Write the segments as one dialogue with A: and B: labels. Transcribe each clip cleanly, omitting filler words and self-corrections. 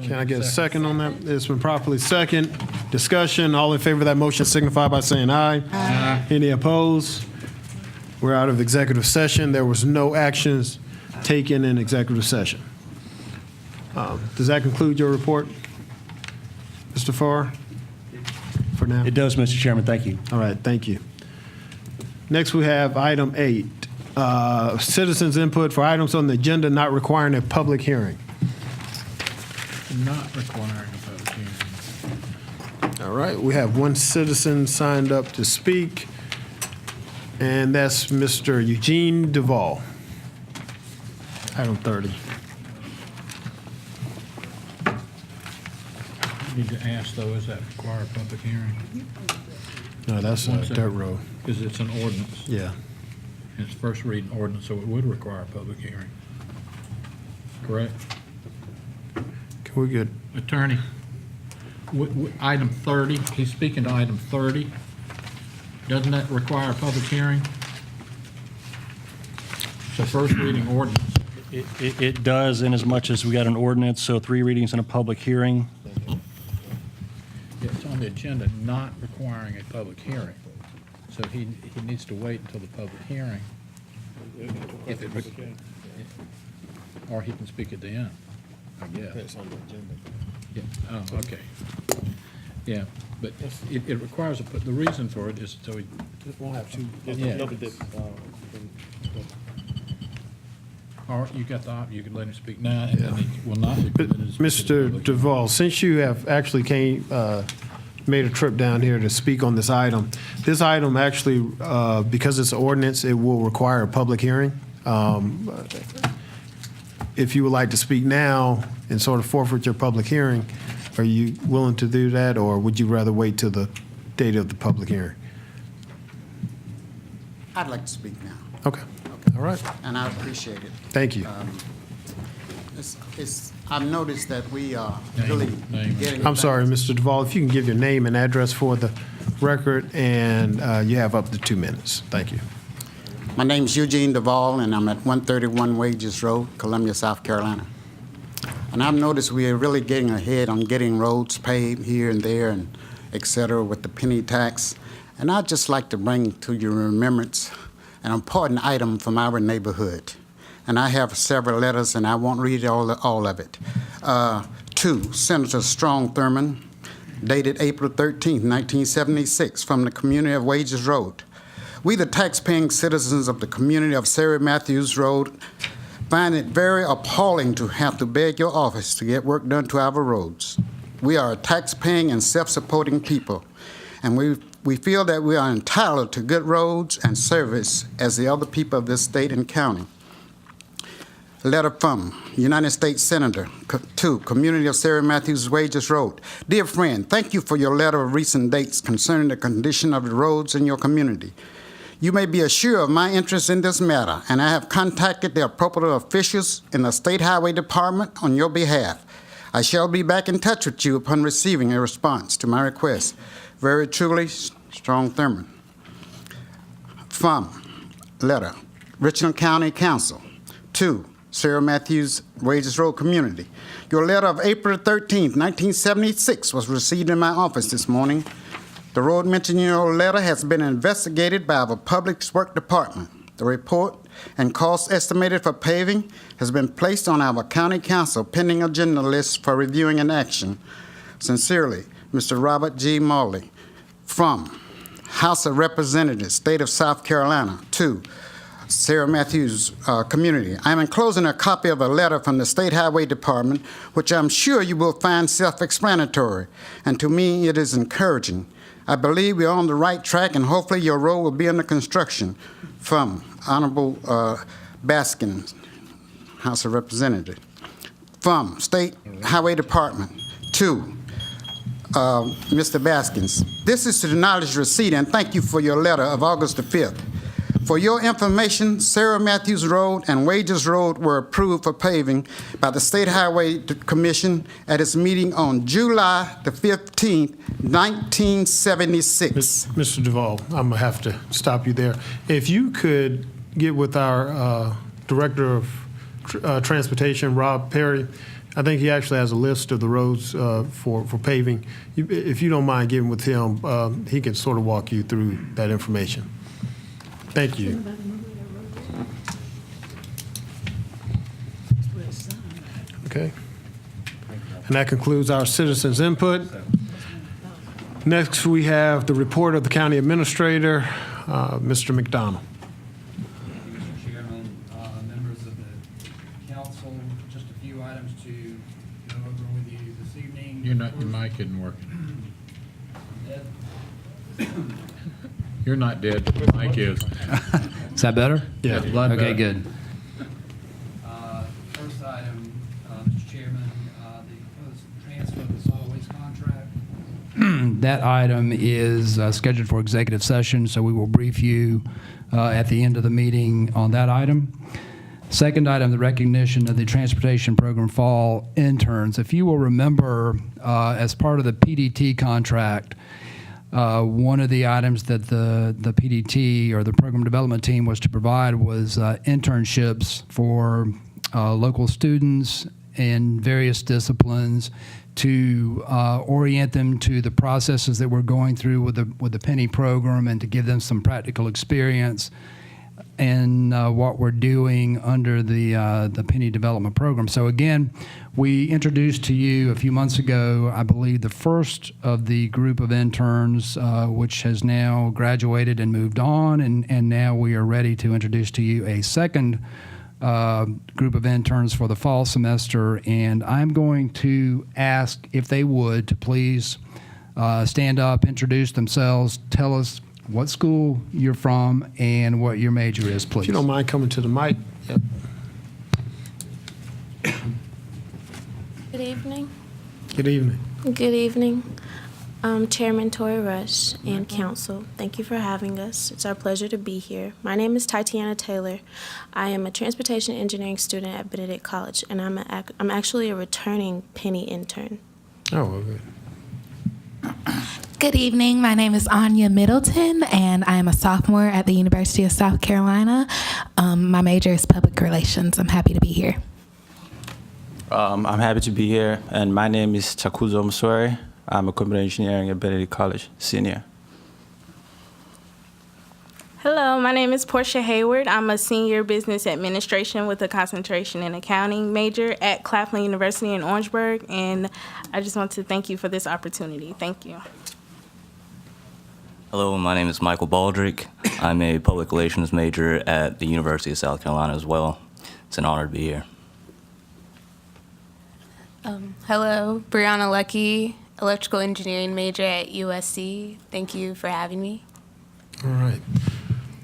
A: Can I get a second on that? It's been properly second. Discussion, all in favor of that motion signify by saying aye. Aye. Any opposed? We're out of executive session. There was no actions taken in executive session. Does that conclude your report, Mr. Farr? For now?
B: It does, Mr. Chairman. Thank you.
A: All right, thank you. Next, we have item 8, citizens' input for items on the agenda not requiring a public hearing.
C: Not requiring a public hearing.
A: All right, we have one citizen signed up to speak, and that's Mr. Eugene Duval. Item 30.
C: Need to ask, though, does that require a public hearing?
A: No, that's a dirt road.
C: Because it's an ordinance.
A: Yeah.
C: It's first reading ordinance, so it would require a public hearing. Correct?
A: We're good.
C: Attorney, item 30, he's speaking to item 30. Doesn't that require a public hearing? It's a first reading ordinance.
B: It does, in as much as we got an ordinance, so 3 readings and a public hearing.
C: It's on the agenda not requiring a public hearing. So he needs to wait until the public hearing. If it, or he can speak at the end, I guess.
A: It's on the agenda.
C: Yeah, oh, okay. Yeah, but it requires the reason for it is so he.
A: We'll have to.
C: Yeah. Or you got you can let him speak now, and then he will not be permitted to speak.
A: Mr. Duval, since you have actually made a trip down here to speak on this item actually, because it's an ordinance, it will require a public hearing. If you would like to speak now and sort of forfeit your public hearing, are you willing to do that, or would you rather wait till the date of the public hearing?
D: I'd like to speak now,
A: Okay. All right.
D: and I appreciate it.
A: Thank you.
D: I've noticed that we are really
C: Name.
D: getting.
A: I'm sorry, Mr. Duval, if you can give your name and address for the record, and you have up to 2 minutes. Thank you.
D: My name's Eugene Duval, and I'm at 131 Wages Road, Columbia, South Carolina. And I've noticed we are really getting ahead on getting roads paved here and there, and et cetera, with the penny tax. And I'd just like to bring to your remembrance an important item from our neighborhood. And I have several letters, and I won't read all of it. To Senator Strong Thurmond, dated April 13, 1976, from the community of Wages Road. We, the tax-paying citizens of the community of Sarah Matthews Road, find it very appalling to have to beg your office to get work done to our roads. We are a tax-paying and self-supporting people, and we feel that we are entitled to good roads and service as the other people of this state and county. Letter from United States Senator to Community of Sarah Matthews Wages Road. Dear friend, thank you for your letter of recent dates concerning the condition of the roads in your community. You may be assured of my interest in this matter, and I have contacted the appropriate officials in the State Highway Department on your behalf. I shall be back in touch with you upon receiving a response to my request. Very truly, Strong Thurmond. From letter, Richland County Council to Sarah Matthews Wages Road Community. Your letter of April 13, 1976 was received in my office this morning. The road mentioned in your letter has been investigated by our Public Works Department. The report and cost estimated for paving has been placed on our county council pending agenda list for reviewing and action. Sincerely, Mr. Robert G. Morley. From House of Representatives, State of South Carolina, to Sarah Matthews Community. I'm enclosing a copy of a letter from the State Highway Department, which I'm sure you will find self-explanatory, and to me it is encouraging. I believe we're on the right track, and hopefully your road will be under construction. From Honorable Baskins, House of Representatives. From State Highway Department to Mr. Baskins. This is to the knowledge receipt, and thank you for your letter of August the 5th. For your information, Sarah Matthews Road and Wages Road were approved for paving by the State Highway Commission at its meeting on July the 15th, 1976.
A: Mr. Duval, I'm going to have to stop you there. If you could get with our Director of Transportation, Rob Perry. I think he actually has a list of the roads for paving. If you don't mind getting with him, he can sort of walk you through that information. Thank you. Okay. And that concludes our citizens' input. Next, we have the report of the county administrator, Mr. McDonald.
E: Thank you, Mr. Chairman, members of the council, just a few items to go over with you this evening.
C: Your mic isn't working. You're not dead, but the mic is.
F: Is that better?
A: Yeah.
C: That's a lot
F: Okay,
C: better.
F: good.
E: First item, Mr. Chairman, the proposed transfer of the solid waste contract.
F: That item is scheduled for executive session, so we will brief you at the end of the meeting on that item. Second item, the recognition of the Transportation Program Fall interns. If you will remember, as part of the PDT contract, one of the items that the PDT, or the Program Development Team, was to provide was internships for local students in various disciplines to orient them to the processes that we're going through with the Penny program, and to give them some practical experience in what we're doing under the Penny Development Program. So again, we introduced to you a few months ago, I believe, the first of the group of interns, which has now graduated and moved on, and now we are ready to introduce to you a second group of interns for the fall semester. And I'm going to ask if they would to please stand up, introduce themselves, tell us what school you're from and what your major is, please.
A: If you don't mind coming to the mic. Yep.
G: Good evening.
A: Good evening.
G: Good evening. Chairman Tory Rush and Council, thank you for having us. It's our pleasure to be here. My name is Tatiana Taylor. I am a transportation engineering student at Benedict College, and I'm actually a returning Penny intern.
A: Oh, well, good.
H: Good evening. My name is Anya Middleton, and I am a sophomore at the University of South Carolina. My major is public relations. I'm happy to be here.
I: I'm happy to be here, and my name is Chakuzo Musore. I'm a computer engineering at Benedict College, senior.
J: Hello, my name is Portia Hayward. I'm a senior business administration with a concentration in accounting major at Claflin University in Orangeburg, and I just want to thank you for this opportunity. Thank you.
K: Hello, my name is Michael Baldrick. I'm a public relations major at the University of South Carolina as well. It's an honor to be here.
L: Hello, Brianna Lucky, electrical engineering major at USC. Thank you for having me.
A: All right.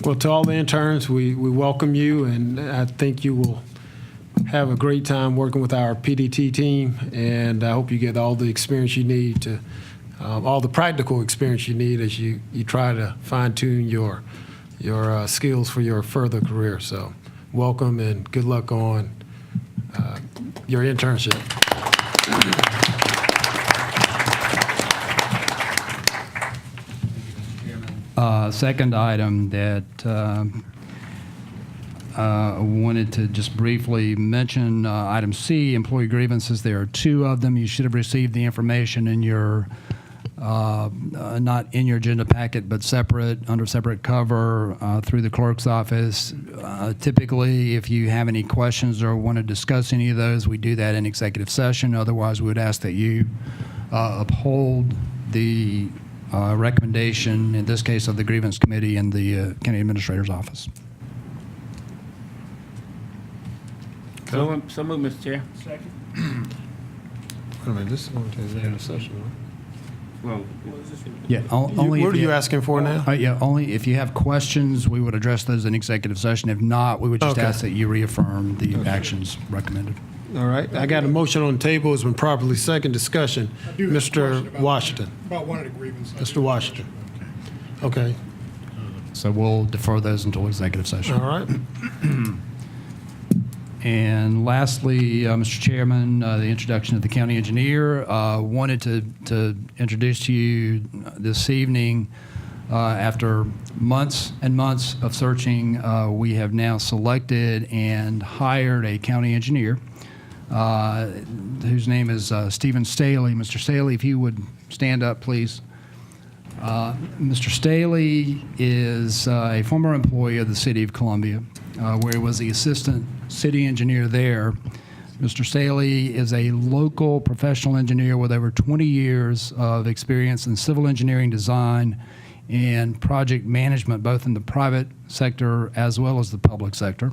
A: Well, to all the interns, we welcome you, and I think you will have a great time working with our PDT team, and I hope you get all the experience you need to, all the practical experience you need as you try to fine-tune your skills for your further career. So welcome and good luck on your internship.
F: Second item that I wanted to just briefly mention, item C, employee grievances. There are two of them. You should have received the information in your, not in your agenda packet, but separate, under separate cover through the clerk's office. Typically, if you have any questions or want to discuss any of those, we do that in executive session. Otherwise, we would ask that you uphold the recommendation, in this case of the grievance committee in the county administrator's office.
M: So moved, Mr. Chair.
A: Wait a minute, this is going to executive session, right?
M: Well,
F: Yeah, only.
A: What
F: if
A: are you asking for now?
F: Yeah, only if you have questions, we would address those in executive session. If not, we would just
A: Okay.
F: ask that you reaffirm the actions recommended.
A: All right, I got a motion on the table. It's been properly second. Discussion. Mr. Washington.
N: About one of the grievances.
A: Mr. Washington. Okay,
F: So we'll defer those until executive session.
A: all right.
F: And lastly, Mr. Chairman, the introduction of the county engineer. Wanted to introduce to you this evening After months and months of searching, we have now selected and hired a county engineer whose name is Stephen Staley. Mr. Staley, if you would stand up, please. Mr. Staley is a former employee of the City of Columbia, where he was the assistant city engineer there. Mr. Staley is a local professional engineer with over 20 years of experience in civil engineering design and project management, both in the private sector as well as the public sector.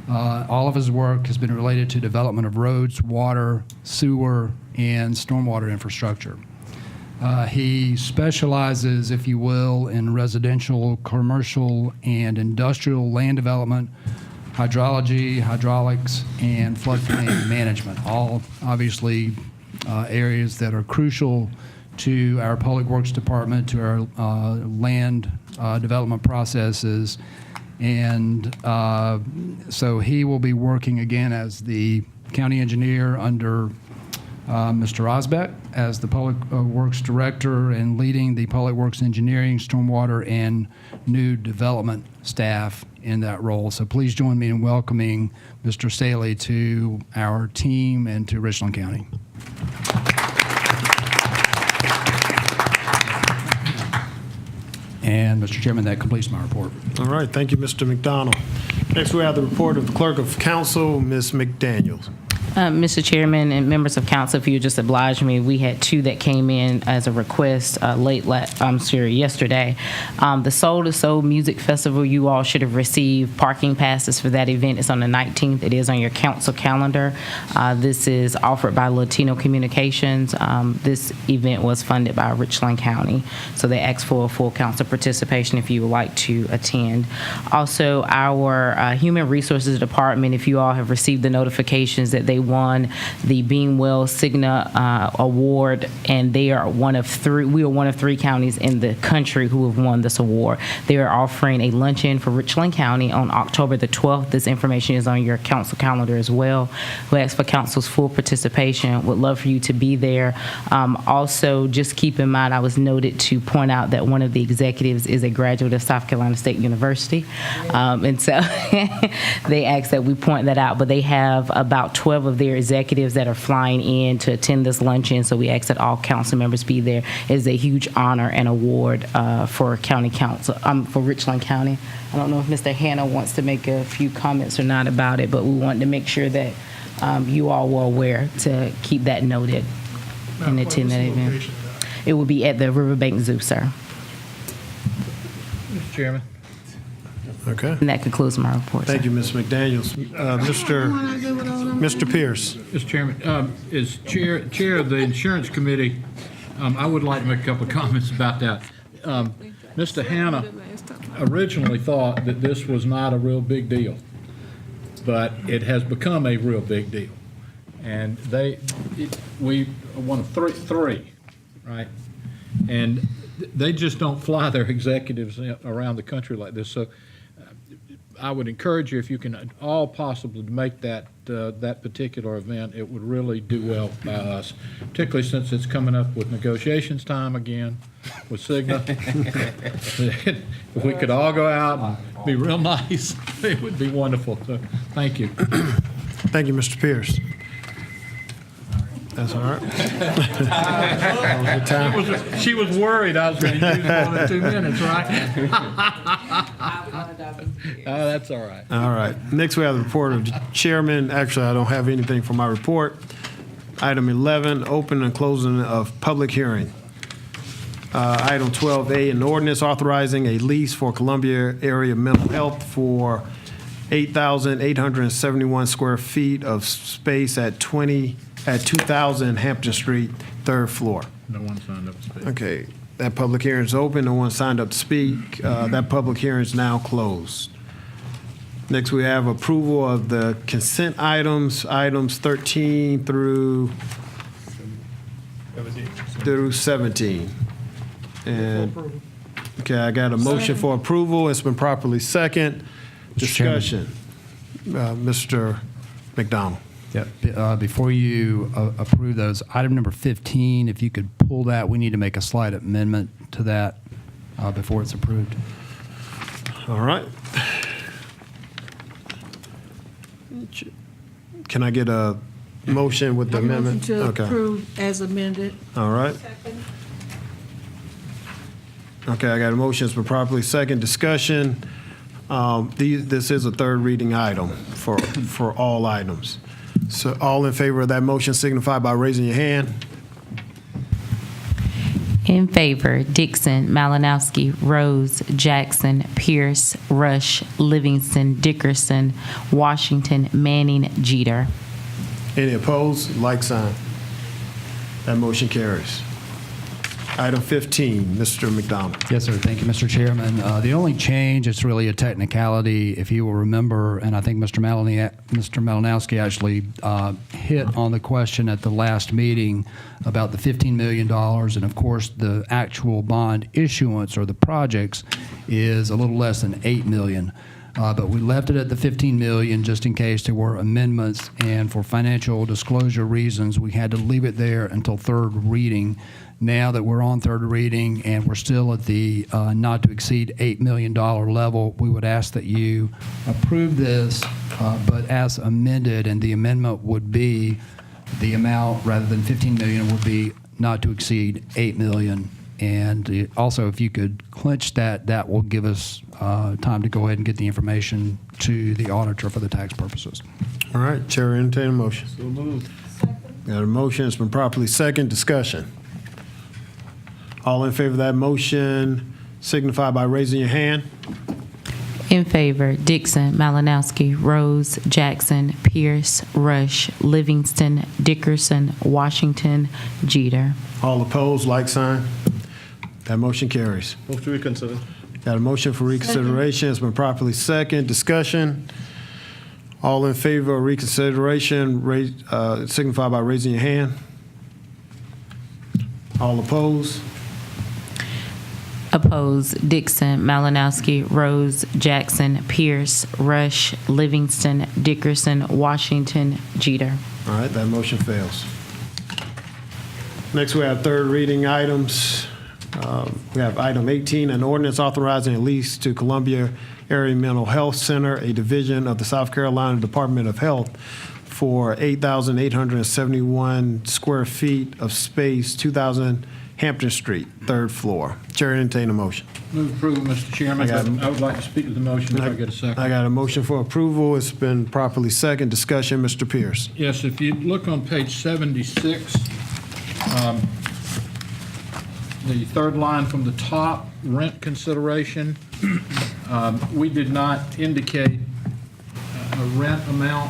F: All of his work has been related to development of roads, water, sewer, and stormwater infrastructure. He specializes, if you will, in residential, commercial, and industrial land development, hydrology, hydraulics, and floodplain management, all obviously areas that are crucial to our Public Works Department, to our land development processes. And so he will be working again as the county engineer under Mr. Osbeck as the Public Works Director and leading the Public Works Engineering, Stormwater, and new development staff in that role. So please join me in welcoming Mr. Staley to our team and to Richland County. And Mr. Chairman, that completes my report.
A: All right, thank you, Mr. McDonald. Next, we have the report of the Clerk of Council, Ms. McDaniels.
N: Mr. Chairman and members of council, if you would just oblige me, we had two that came in as a request yesterday. The Soul to Soul Music Festival, you all should have received parking passes for that event. It's on the 19th. It is on your council calendar. This is offered by Latino Communications. This event was funded by Richland County, so they asked for a full council participation if you would like to attend. Also, our Human Resources Department, if you all have received the notifications that they won the Beamwell Cigna Award, and they are one of three. We are one of three counties in the country who have won this award. They are offering a luncheon for Richland County on October the 12th. This information is on your council calendar as well. We ask for council's full participation. Would love for you to be there. Also, just keep in mind, I was noted to point out that one of the executives is a graduate of South Carolina State University, and so they asked that we point that out. But they have about 12 of their executives that are flying in to attend this luncheon, so we ask that all council members be there. It is a huge honor and award for county council, for Richland County. I don't know if Mr. Hanna wants to make a few comments or not about it, but we wanted to make sure that you all were aware to keep that noted and attend that event. It will be at the Riverbank Zoo, sir.
C: Mr. Chairman.
A: Okay.
N: And that concludes my report.
A: Thank you, Ms. McDaniels. Mr. Pierce.
C: Mr. Chairman, as chair of the Insurance Committee, I would like to make a couple of comments about that. Mr. Hanna originally thought that this was not a real big deal, but it has become a real big deal. And we are one of three, right? And they just don't fly their executives around the country like this. So I would encourage you, if you can all possibly make that that particular event, it would really do well by us, particularly since it's coming up with negotiations time again with Cigna. If we could all go out and be real nice, it would be wonderful. So thank you.
A: Thank you, Mr. Pierce. That's all right. That was a good time.
C: She was worried I was going to use more than 2 minutes, right? That's all right.
A: All right. Next, we have the report of the chairman. Actually, I don't have anything for my report. Item 11, open and closing of public hearing. Item 12A, an ordinance authorizing a lease for Columbia Area Mental Health for 8,871 square feet of space at 2000 Hampton Street, third floor.
C: No one signed up to speak.
A: Okay, that public hearing is open. No one signed up to speak. That public hearing is now closed. Next, we have approval of the consent items, items 13 through 17. And, okay, I got a motion for approval. It's been properly second. Discussion. Mr. McDonald.
F: Yeah, before you approve those, item number 15, if you could pull that, we need to make a slight amendment to that. before it's approved.
A: All right. Can I get a motion with the amendment?
O: Motion to
A: Okay.
O: approve as amended.
A: All right. Okay, I got a motion. It's been properly second. Discussion. This is a third reading item for all items. So all in favor of that motion signify by raising your hand.
N: In favor, Dixon, Malinowski, Rose, Jackson, Pierce, Rush, Livingston, Dickerson, Washington, Manning, Jeter.
A: Any opposed? Like sign. That motion carries. Item 15, Mr. McDonald.
F: Yes, sir. Thank you, Mr. Chairman. The only change, it's really a technicality, if you will remember, and I think Mr. Malinowski actually hit on the question at the last meeting about the $15 million, and of course, the actual bond issuance or the projects is a little less than $8 million. But we left it at the $15 million just in case there were amendments, and for financial disclosure reasons, we had to leave it there until third reading. Now that we're on third reading and we're still at the not to exceed $8 million level, we would ask that you approve this, but as amended, and the amendment would be the amount, rather than $15 million, would be not to exceed $8 million. And also, if you could clinch that, that will give us time to go ahead and get the information to the auditor for the tax purposes.
A: All right, Chair, entertain a motion. So moved. Got a motion. It's been properly second. Discussion. All in favor of that motion signify by raising your hand.
N: In favor, Dixon, Malinowski, Rose, Jackson, Pierce, Rush, Livingston, Dickerson, Washington, Jeter.
A: All opposed, like sign. That motion carries.
B: Move to reconsider.
A: Got a motion for reconsideration. It's been properly second. Discussion. All in favor of reconsideration, signify by raising your hand. All opposed?
N: Opposed, Dixon, Malinowski, Rose, Jackson, Pierce, Rush, Livingston, Dickerson, Washington, Jeter.
A: All right, that motion fails. Next, we have third reading items. We have item 18, an ordinance authorizing a lease to Columbia Area Mental Health Center, a division of the South Carolina Department of Health, for 8,871 square feet of space, 2,000 Hampton Street, third floor. Chair, entertain a motion.
C: Move approval, Mr. Chairman, but I would like to speak to the motion if I get a second.
A: I got a motion for approval. It's been properly second. Discussion, Mr. Pierce.
C: Yes, if you look on page 76, the third line from the top, rent consideration, we did not indicate a rent amount.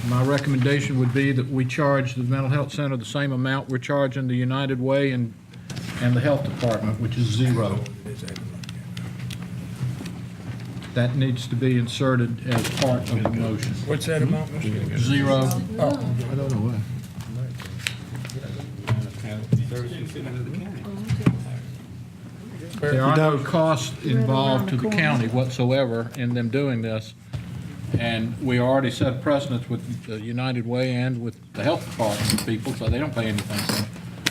C: My recommendation would be that we charge the mental health center the same amount we're charging the United Way and the health department, which is $0. That needs to be inserted as part of the motion.
O: What's that amount, Mr.
C: $0.
O: I don't know what.
C: There are no costs involved to the county whatsoever in them doing this. And we already set precedents with the United Way and with the health department people, so they don't pay anything.
O: I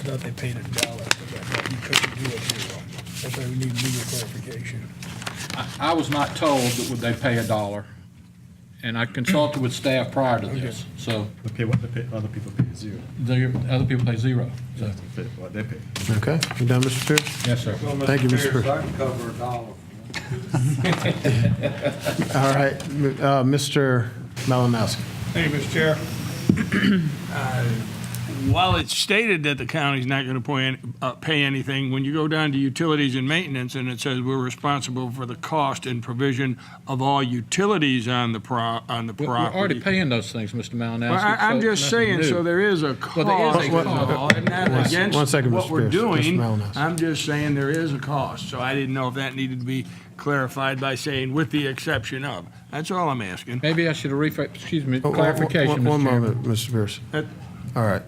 O: thought they paid $1, but I thought you couldn't do it $0. That's why we need legal clarification.
C: I was not told that would they pay $1, and I consulted with staff prior to this, so
B: Okay, what other people pay $0.
C: the other people pay $0. So,
B: What they pay.
A: Okay, you done, Mr. Pierce?
C: yes, sir.
A: Thank you, Mr. Pierce.
E: I can cover $1.
A: All right, Mr. Malinowski.
O: Thank you, Mr. Chair. While it's stated that the county's not going to pay anything, when you go down to utilities and maintenance, and it says we're responsible for the cost and provision of all utilities on the property.
C: We're already paying those things, Mr. Malinowski.
O: Well, I'm
C: so
O: just
C: nothing
O: saying,
C: new.
O: so there is a cost.
C: Well, there is a cost.
O: And not
A: One
O: against
A: second,
O: what
A: Mr.
O: we're
A: Pierce. Mr.
O: doing.
A: Malinowski.
O: I'm just saying there is a cost, so I didn't know if that needed to be clarified by saying with the exception of. That's all I'm asking.
C: Maybe I should have clarification,
A: One
C: Mr. Chairman.
A: moment, Mr. Pierce. All right.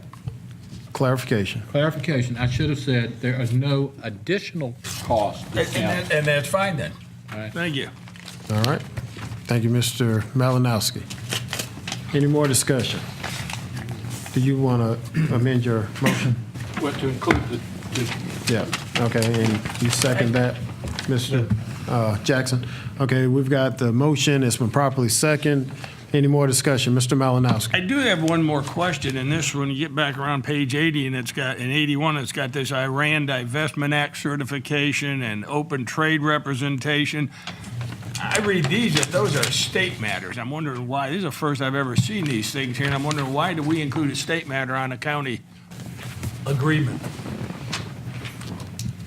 A: Clarification.
C: Clarification, I should have said there is no additional cost to the county.
O: And that's fine then.
C: All right.
O: Thank you.
A: All right. Thank you, Mr. Malinowski. Any more discussion? Do you want to amend your motion?
C: What, to include the
A: Yeah, okay, and you second that? Mr. Jackson? Okay, we've got the motion. It's been properly second. Any more discussion? Mr. Malinowski?
O: I do have one more question, and this, when you get back around page 80, and in 81, it's got this Iran Divestment Act certification and open trade representation. I read these, that those are state matters. I'm wondering why. This is the first I've ever seen these things here, and I'm wondering why do we include a state matter on a county agreement?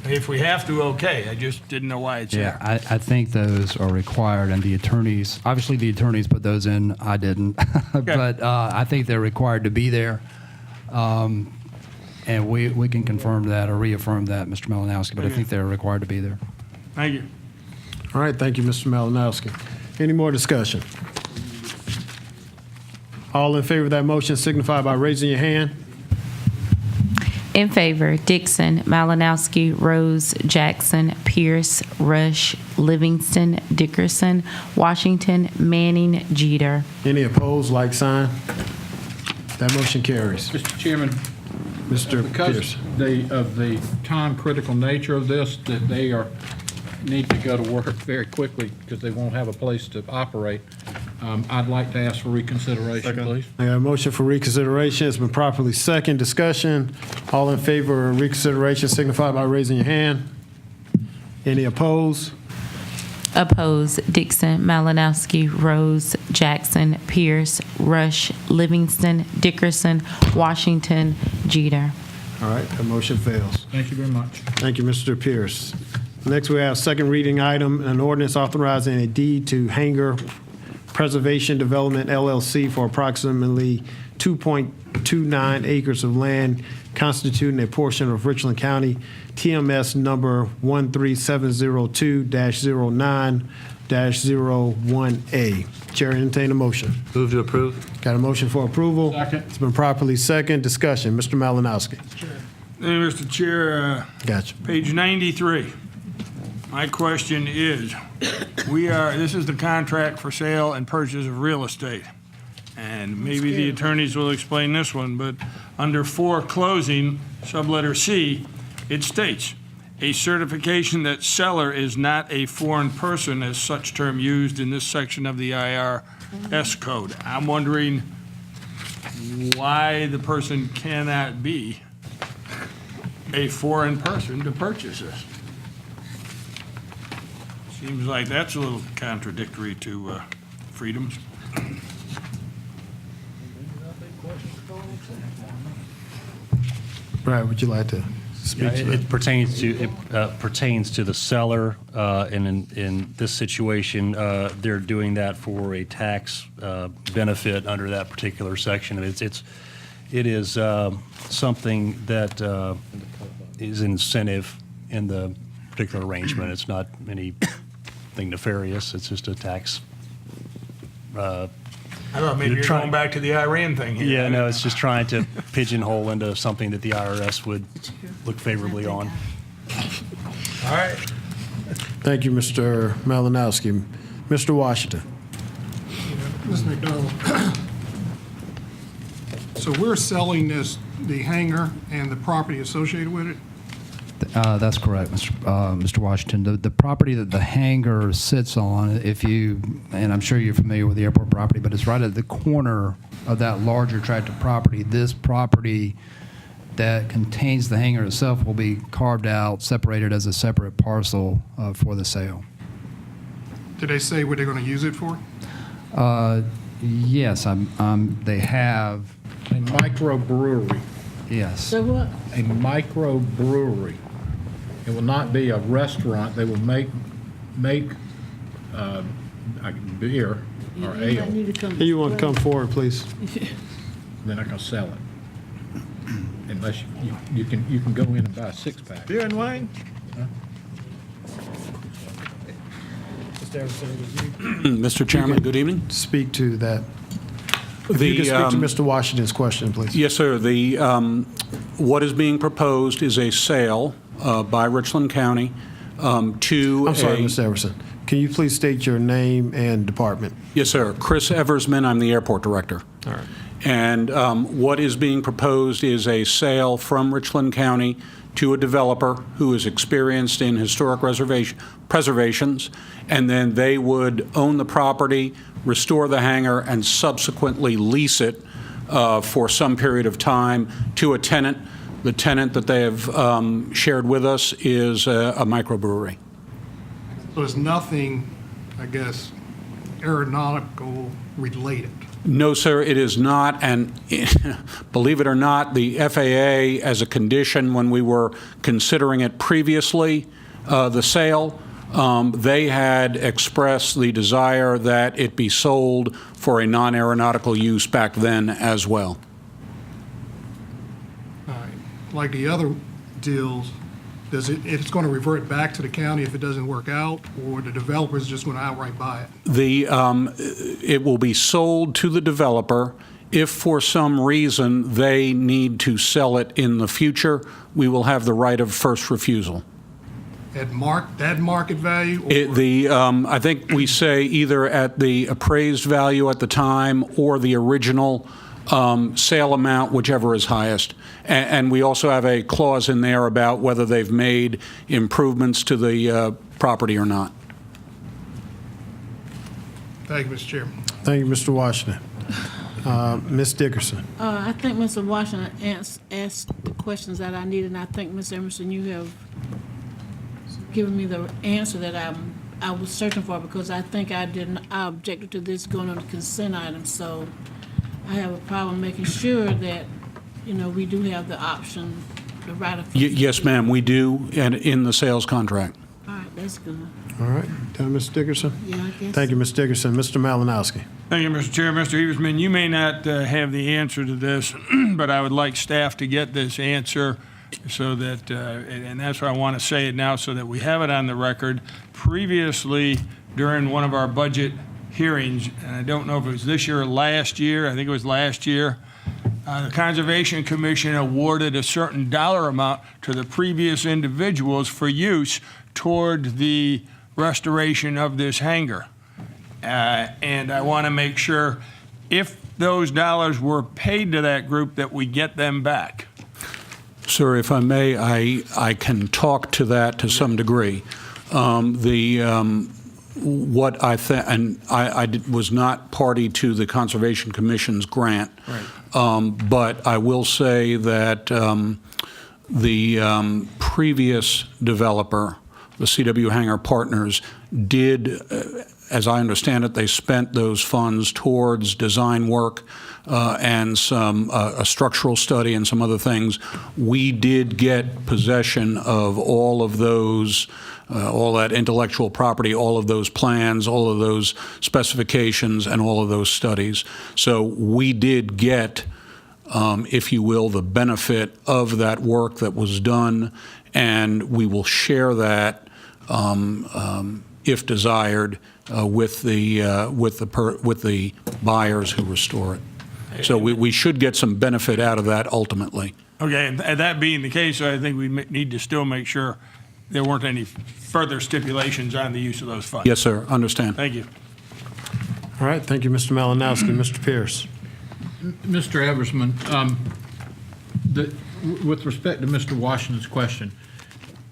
O: If we have to, okay. I just didn't know why it's
F: Yeah,
O: here.
F: I think those are required, and the attorneys, obviously the attorneys put those in, I didn't. But I think they're required to be there. And we can confirm that or reaffirm that, Mr. Malinowski, but I think they're required to be there.
O: Thank you.
A: All right, thank you, Mr. Malinowski. Any more discussion? All in favor of that motion signify by raising your hand.
N: In favor, Dixon, Malinowski, Rose, Jackson, Pierce, Rush, Livingston, Dickerson, Washington, Manning, Jeter.
A: Any opposed, like sign? That motion carries.
C: Mr. Chairman,
A: Mr.
C: because
A: Pierce.
C: of the time-critical nature of this, that they need to go to work very quickly because they won't have a place to operate, I'd like to ask for reconsideration, please.
A: I got a motion for reconsideration. It's been properly second. Discussion. All in favor of reconsideration signify by raising your hand. Any opposed?
N: Opposed, Dixon, Malinowski, Rose, Jackson, Pierce, Rush, Livingston, Dickerson, Washington, Jeter.
A: All right, the motion fails.
C: Thank you very much.
A: Thank you, Mr. Pierce. Next, we have second reading item, an ordinance authorizing a deed to Hanger Preservation Development LLC for approximately 2.29 acres of land constituting a portion of Richland County, TMS number 13702-09-01A. Chair, entertain a motion.
M: Move to approve.
A: Got a motion for approval?
C: Second.
A: It's been properly second. Discussion. Mr. Malinowski.
O: Hey, Mr. Chair,
A: Gotcha.
O: page 93. My question is, this is the contract for sale and purchase of real estate. And maybe the attorneys will explain this one, but under foreclosing, subletter C, it states, a certification that seller is not a foreign person as such term used in this section of the IRS code. I'm wondering why the person cannot be a foreign person to purchase this. Seems like that's a little contradictory to freedoms.
A: Brad, would you like to speak to that?
B: It pertains to the seller, and in this situation, they're doing that for a tax benefit under that particular section. It is something that is incentive in the particular arrangement. It's not anything nefarious. It's just a tax.
O: I thought maybe you're going back to the Iran thing here.
B: Yeah, no, it's just trying to pigeonhole into something that the IRS would look favorably on.
O: All right.
A: Thank you, Mr. Malinowski. Mr. Washington.
P: Ms. McDonald, so we're selling the hangar and the property associated with it?
F: That's correct, Mr. Washington. The property that the hangar sits on, and I'm sure you're familiar with the airport property, but it's right at the corner of that larger tract of property. This property that contains the hangar itself will be carved out, separated as a separate parcel for the sale.
P: Did they say what they're going to use it for?
F: Yes, they have.
C: A microbrewery.
F: Yes.
C: A microbrewery. It will not be a restaurant. They will make beer or ale.
A: You want to come forward, please?
C: They're not going to sell it. Unless you can go in and buy a six-pack.
O: Beer and wine?
Q: Mr. Chairman, good evening.
A: Speak to that. If you could speak to Mr. Washington's question, please.
Q: Yes, sir. What is being proposed is a sale by Richland County to
A: I'm sorry, Mr. Everson. Can you please state your name and department?
Q: Yes, sir. Chris Eversman. I'm the airport director.
A: All right.
Q: And what is being proposed is a sale from Richland County to a developer who is experienced in historic preservations, and then they would own the property, restore the hangar, and subsequently lease it for some period of time to a tenant. The tenant that they have shared with us is a microbrewery.
P: So there's nothing, I guess, aeronautical related.
Q: No, sir, it is not, and believe it or not, the FAA, as a condition when we were considering it previously, the sale, they had expressed the desire that it be sold for a non-aeronautical use back then as well.
P: All right. Like the other deals, it's going to revert back to the county if it doesn't work out, or the developer's just going to outright buy it?
Q: It will be sold to the developer. If for some reason they need to sell it in the future, we will have the right of first refusal.
P: At that market value?
Q: I think we say either at the appraised value at the time or the original sale amount, whichever is highest. And we also have a clause in there about whether they've made improvements to the property or not.
P: Thank you, Mr. Chairman.
A: Thank you, Mr. Washington. Ms. Dickerson.
R: I think Mr. Washington asked the questions that I needed, and I think, Ms. Emerson, you have given me the answer that I was searching for, because I think I objected to this going on the consent item, so I have a problem making sure that, we do have the option, the right of.
Q: Yes, ma'am, we do, and in the sales contract.
R: All right, that's good.
A: All right. Ms. Dickerson?
R: Yeah, I guess.
A: Thank you, Ms. Dickerson. Mr. Malinowski.
O: Thank you, Mr. Chair. Mr. Eversman, you may not have the answer to this, but I would like staff to get this answer so that, and that's why I want to say it now so that we have it on the record. Previously, during one of our budget hearings, and I don't know if it was this year or last year, I think it was last year, the Conservation Commission awarded a certain dollar amount to the previous individuals for use toward the restoration of this hangar. And I want to make sure if those dollars were paid to that group that we get them back.
Q: Sir, if I may, I can talk to that to some degree. What I think, and I was not party to the Conservation Commission's grant, right. But I will say that the previous developer, the CW Hangar Partners, did, as I understand it, they spent those funds towards design work and some a structural study and some other things. We did get possession of all of those, all that intellectual property, all of those plans, all of those specifications, and all of those studies. So we did get, if you will, the benefit of that work that was done, and we will share that, if desired, with the buyers who restore it. So we should get some benefit out of that ultimately.
O: Okay, and that being the case, I think we need to still make sure there weren't any further stipulations on the use of those funds.
Q: Yes, sir. Understand.
O: Thank you.
A: All right. Thank you, Mr. Malinowski. Mr. Pierce.
C: Mr. Eversman, with respect to Mr. Washington's question,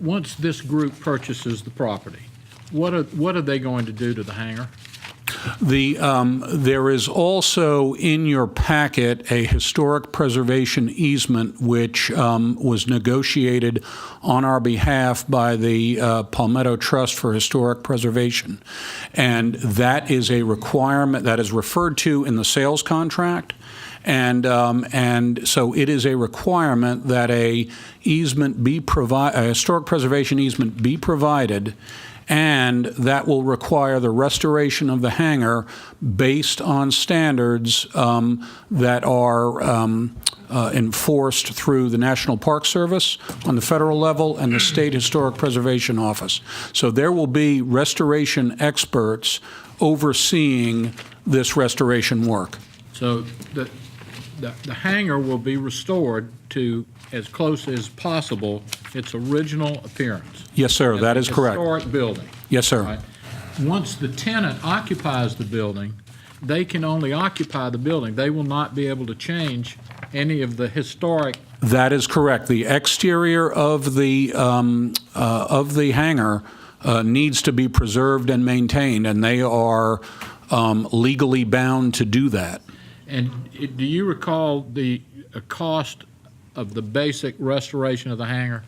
C: once this group purchases the property, what are they going to do to the hangar?
Q: There is also in your packet a historic preservation easement which was negotiated on our behalf by the Palmetto Trust for Historic Preservation. And that is a requirement that is referred to in the sales contract. And so it is a requirement that a historic preservation easement be provided, and that will require the restoration of the hangar based on standards that are enforced through the National Park Service on the federal level and the State Historic Preservation Office. So there will be restoration experts overseeing this restoration work.
C: So the hangar will be restored to as close as possible its original appearance.
Q: Yes, sir. That is correct.
C: Historic building.
Q: Yes, sir.
C: Right. Once the tenant occupies the building, they can only occupy the building. They will not be able to change any of the historic.
Q: That is correct. The exterior of the hangar needs to be preserved and maintained, and they are legally bound to do that.
C: And do you recall the cost of the basic restoration of the hangar?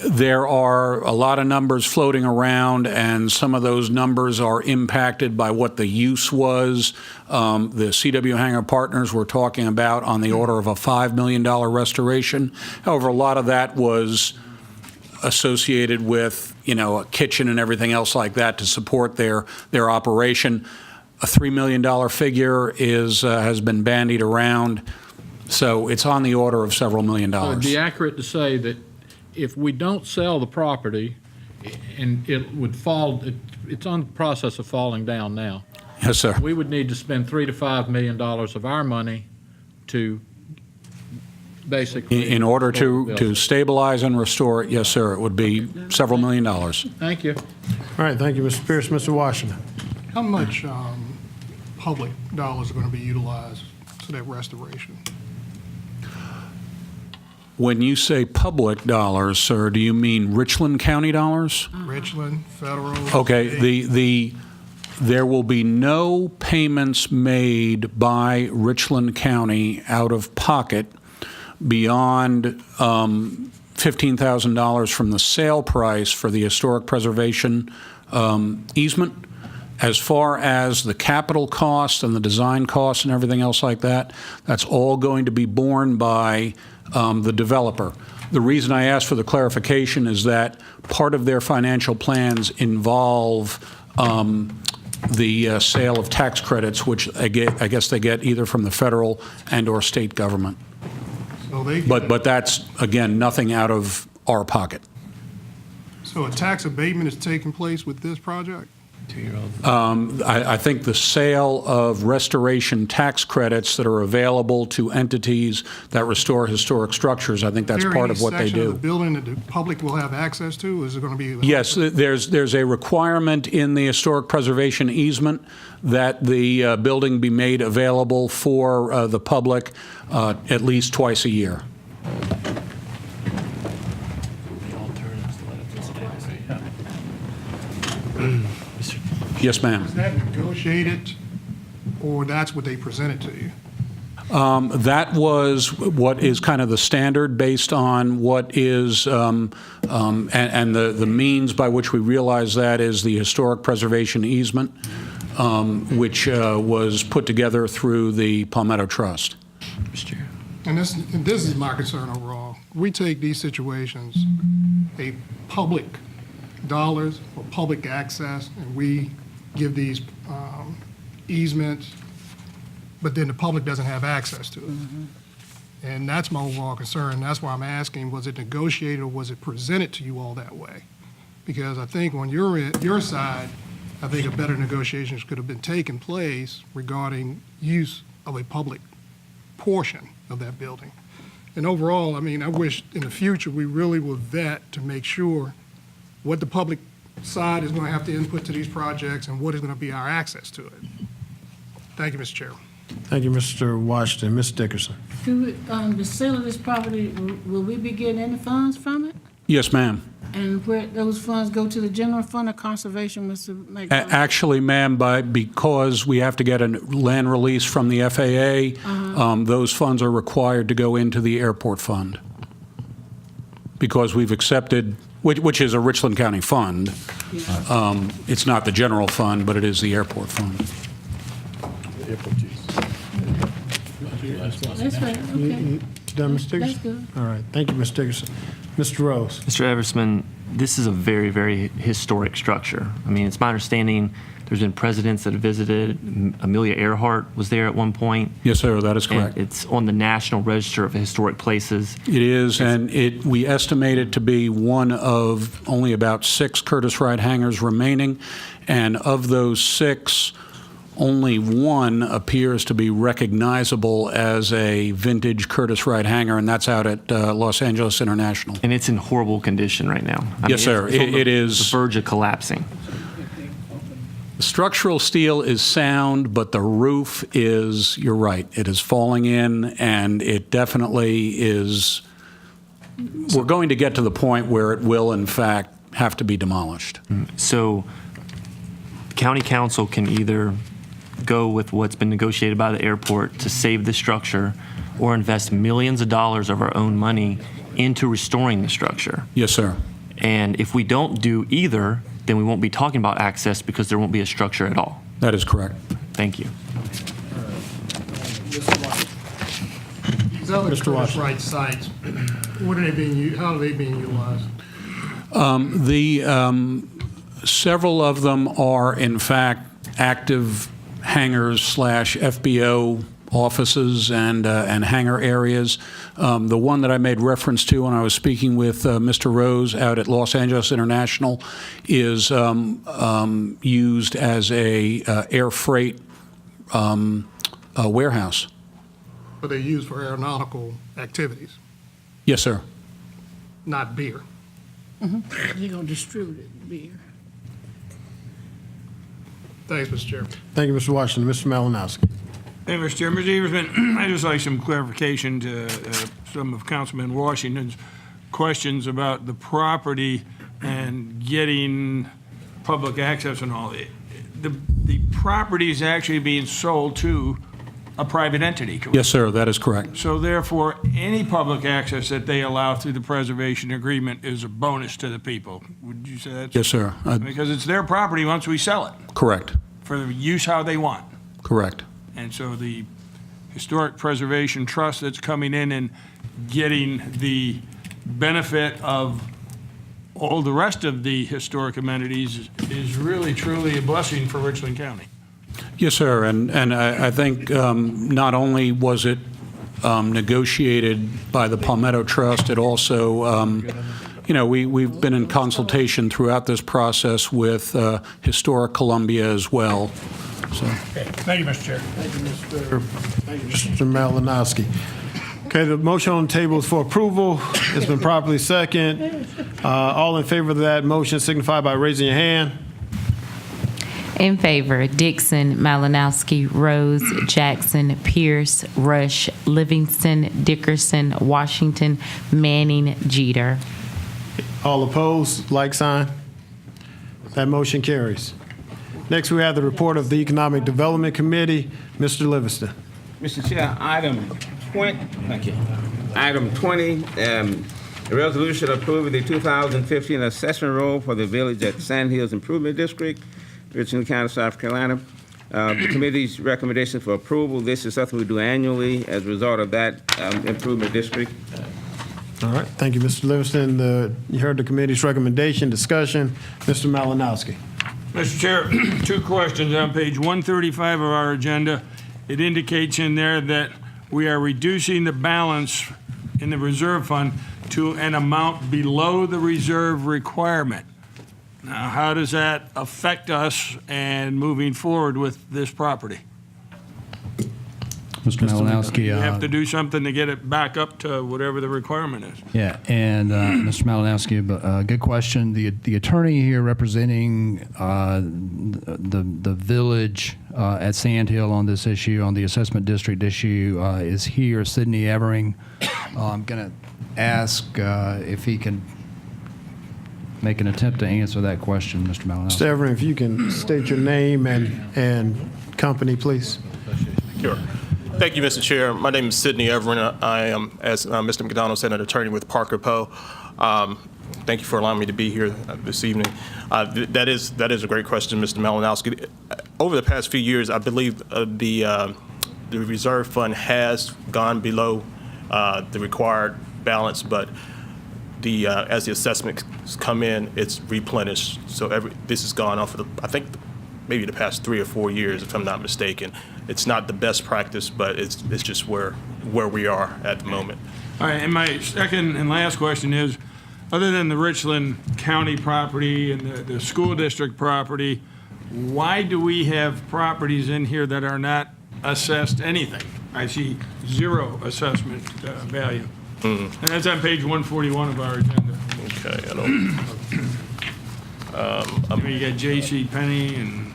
Q: There are a lot of numbers floating around, and some of those numbers are impacted by what the use was. The CW Hangar Partners were talking about on the order of a $5 million restoration. However, a lot of that was associated with, a kitchen and everything else like that to support their operation. A $3 million figure has been bandied around, so it's on the order of several million
C: So
Q: dollars.
C: it'd be accurate to say that if we don't sell the property, and it would fall, it's on the process of falling down now.
Q: Yes, sir.
C: We would need to spend $3 to $5 million of our money to basically.
Q: In order
C: restore the
Q: to
C: building.
Q: stabilize and restore it, yes, sir, it would be several million dollars.
C: Thank you.
A: All right, thank you, Mr. Pierce. Mr. Washington.
P: How much public dollars are going to be utilized for that restoration?
Q: When you say public dollars, sir, do you mean Richland County dollars?
P: Richland, federal?
Q: Okay,
P: state?
Q: there will be no payments made by Richland County out of pocket beyond $15,000 from the sale price for the historic preservation easement. As far as the capital costs and the design costs and everything else like that, that's all going to be borne by the developer. The reason I asked for the clarification is that part of their financial plans involve the sale of tax credits, which I guess they get either from the federal and/or state government.
P: So they
Q: But that's, again, nothing out of our pocket.
P: So a tax abatement is taking place with this project?
Q: I think the sale of restoration tax credits that are available to entities that restore historic structures, I think that's part of what they
P: Is there any section of
Q: do.
P: the building that the public will have access to? Is it going to be?
Q: Yes, there's a requirement in the historic preservation easement that the building be made available for the public at least twice a year. Yes, ma'am.
P: Is that negotiated, or that's what they presented to you?
Q: That was what is kind of the standard based on what is, and the means by which we realize that is the historic preservation easement, which was put together through the Palmetto Trust.
P: And this is my concern overall. We take these situations, a public dollars for public access, and we give these easements, but then the public doesn't have access to it. And that's my overall concern. That's why I'm asking, was it negotiated or was it presented to you all that way? Because I think on your side, I think a better negotiations could have been taken place regarding use of a public portion of that building. And overall, I mean, I wish in the future we really will vet to make sure what the public side is going to have to input to these projects and what is going to be our access to it. Thank you, Mr. Chair.
A: Thank you, Mr. Washington. Ms. Dickerson.
R: The sale of this property, will we be getting any funds from it?
Q: Yes, ma'am.
R: And where those funds go to the general fund or conservation, Mr. McDonald?
Q: Actually, ma'am, because we have to get a land release from the FAA, those funds are required to go into the airport fund. Because we've accepted, which is a Richland County fund. It's not the general fund, but it is the airport fund.
R: That's right, okay.
A: Done, Ms. Dickerson?
R: That's good.
A: All right, thank you, Ms. Dickerson. Mr. Rose.
S: Mr. Eversman, this is a very, very historic structure. I mean, it's my understanding there's been presidents that have visited. Amelia Earhart was there at one point.
Q: Yes, sir, that is correct.
S: And it's on the National Register of Historic Places.
Q: It is, and we estimate it to be one of only about 6 Curtiss-Wright hangars remaining, and of those 6, only one appears to be recognizable as a vintage Curtiss-Wright hangar, and that's out at Los Angeles International.
S: And it's in horrible condition right now.
Q: Yes, sir.
S: It's on
Q: It is.
S: the verge of collapsing.
Q: The structural steel is sound, but the roof is, you're right, it is falling in, and it definitely is, we're going to get to the point where it will, in fact, have to be demolished.
S: So county council can either go with what's been negotiated by the airport to save the structure or invest millions of dollars of our own money into restoring the structure.
Q: Yes, sir.
S: And if we don't do either, then we won't be talking about access because there won't be a structure at all.
Q: That is correct.
S: Thank you.
P: These other tourist right sites, what are they being, how are they being utilized?
Q: Several of them are, in fact, active hangars / FBO offices and hangar areas. The one that I made reference to when I was speaking with Mr. Rose out at Los Angeles International is used as a air freight warehouse.
P: But they're used for aeronautical activities,
Q: Yes, sir.
P: not beer.
R: You're gonna distribute it, beer.
P: Thanks, Mr. Chairman.
A: Thank you, Mr. Washington. Mr. Malinowski.
O: Hey, Mr. Chairman, Mr. Eversman, I'd just like some clarification to some of Councilman Washington's questions about the property and getting public access and all. The property is actually being sold to a private entity, correct?
Q: Yes, sir. That is correct.
O: So therefore, any public access that they allow through the preservation agreement is a bonus to the people. Would you say that's?
Q: Yes, sir.
O: Because it's their property once we sell it,
Q: Correct.
O: for the use how they want.
Q: Correct.
O: And so the Historic Preservation Trust that's coming in and getting the benefit of all the rest of the historic amenities is really, truly a blessing for Richland County.
Q: Yes, sir. And I think not only was it negotiated by the Palmetto Trust, it also, we've been in consultation throughout this process with Historic Columbia as well. So.
O: Thank you, Mr. Chair.
A: Thank you, Mr. Malinowski. Okay, the motion on the table is for approval. It's been properly second. All in favor of that motion signify by raising your hand.
N: In favor, Dixon, Malinowski, Rose, Jackson, Pierce, Rush, Livingston, Dickerson, Washington, Manning, Jeter.
A: All opposed, like sign. That motion carries. Next, we have the report of the Economic Development Committee. Mr. Livingston.
M: Mr. Chair, item 20, thank you. Item 20, a resolution approving the 2015 assessment roll for the village at Sand Hills Improvement District, Richland County, South Carolina. The committee's recommendation for approval, this is something we do annually as a result of that improvement district.
A: All right, thank you, Mr. Livingston. You heard the committee's recommendation, discussion. Mr. Malinowski.
O: Mr. Chair, two questions on page 135 of our agenda. It indicates in there that we are reducing the balance in the reserve fund to an amount below the reserve requirement. Now, how does that affect us and moving forward with this property?
F: Mr. Malinowski.
O: You have to do something to get it back up to whatever the requirement is.
F: Yeah, and Mr. Malinowski, good question. The attorney here representing the village at Sand Hill on this issue, on the assessment district issue, is here, Sidney Evering. I'm going to ask if he can make an attempt to answer that question, Mr. Malinowski.
A: Mr. Evering, if you can state your name and company, please.
T: Sure. Thank you, Mr. Chair. My name is Sidney Evering. I am, as Mr. McDonald said, an attorney with Parker Poe. Thank you for allowing me to be here this evening. That is a great question, Mr. Malinowski. Over the past few years, I believe the reserve fund has gone below the required balance, but as the assessments come in, it's replenished. So this has gone on for I think maybe the past 3 or 4 years, if I'm not mistaken. It's not the best practice, but it's just where we are at the moment.
O: All right, and my second and last question is, other than the Richland County property and the school district property, why do we have properties in here that are not assessed anything? I see 0 assessment value. And that's on page 141 of our agenda.
T: Okay, I don't.
O: You got J.C. Penney and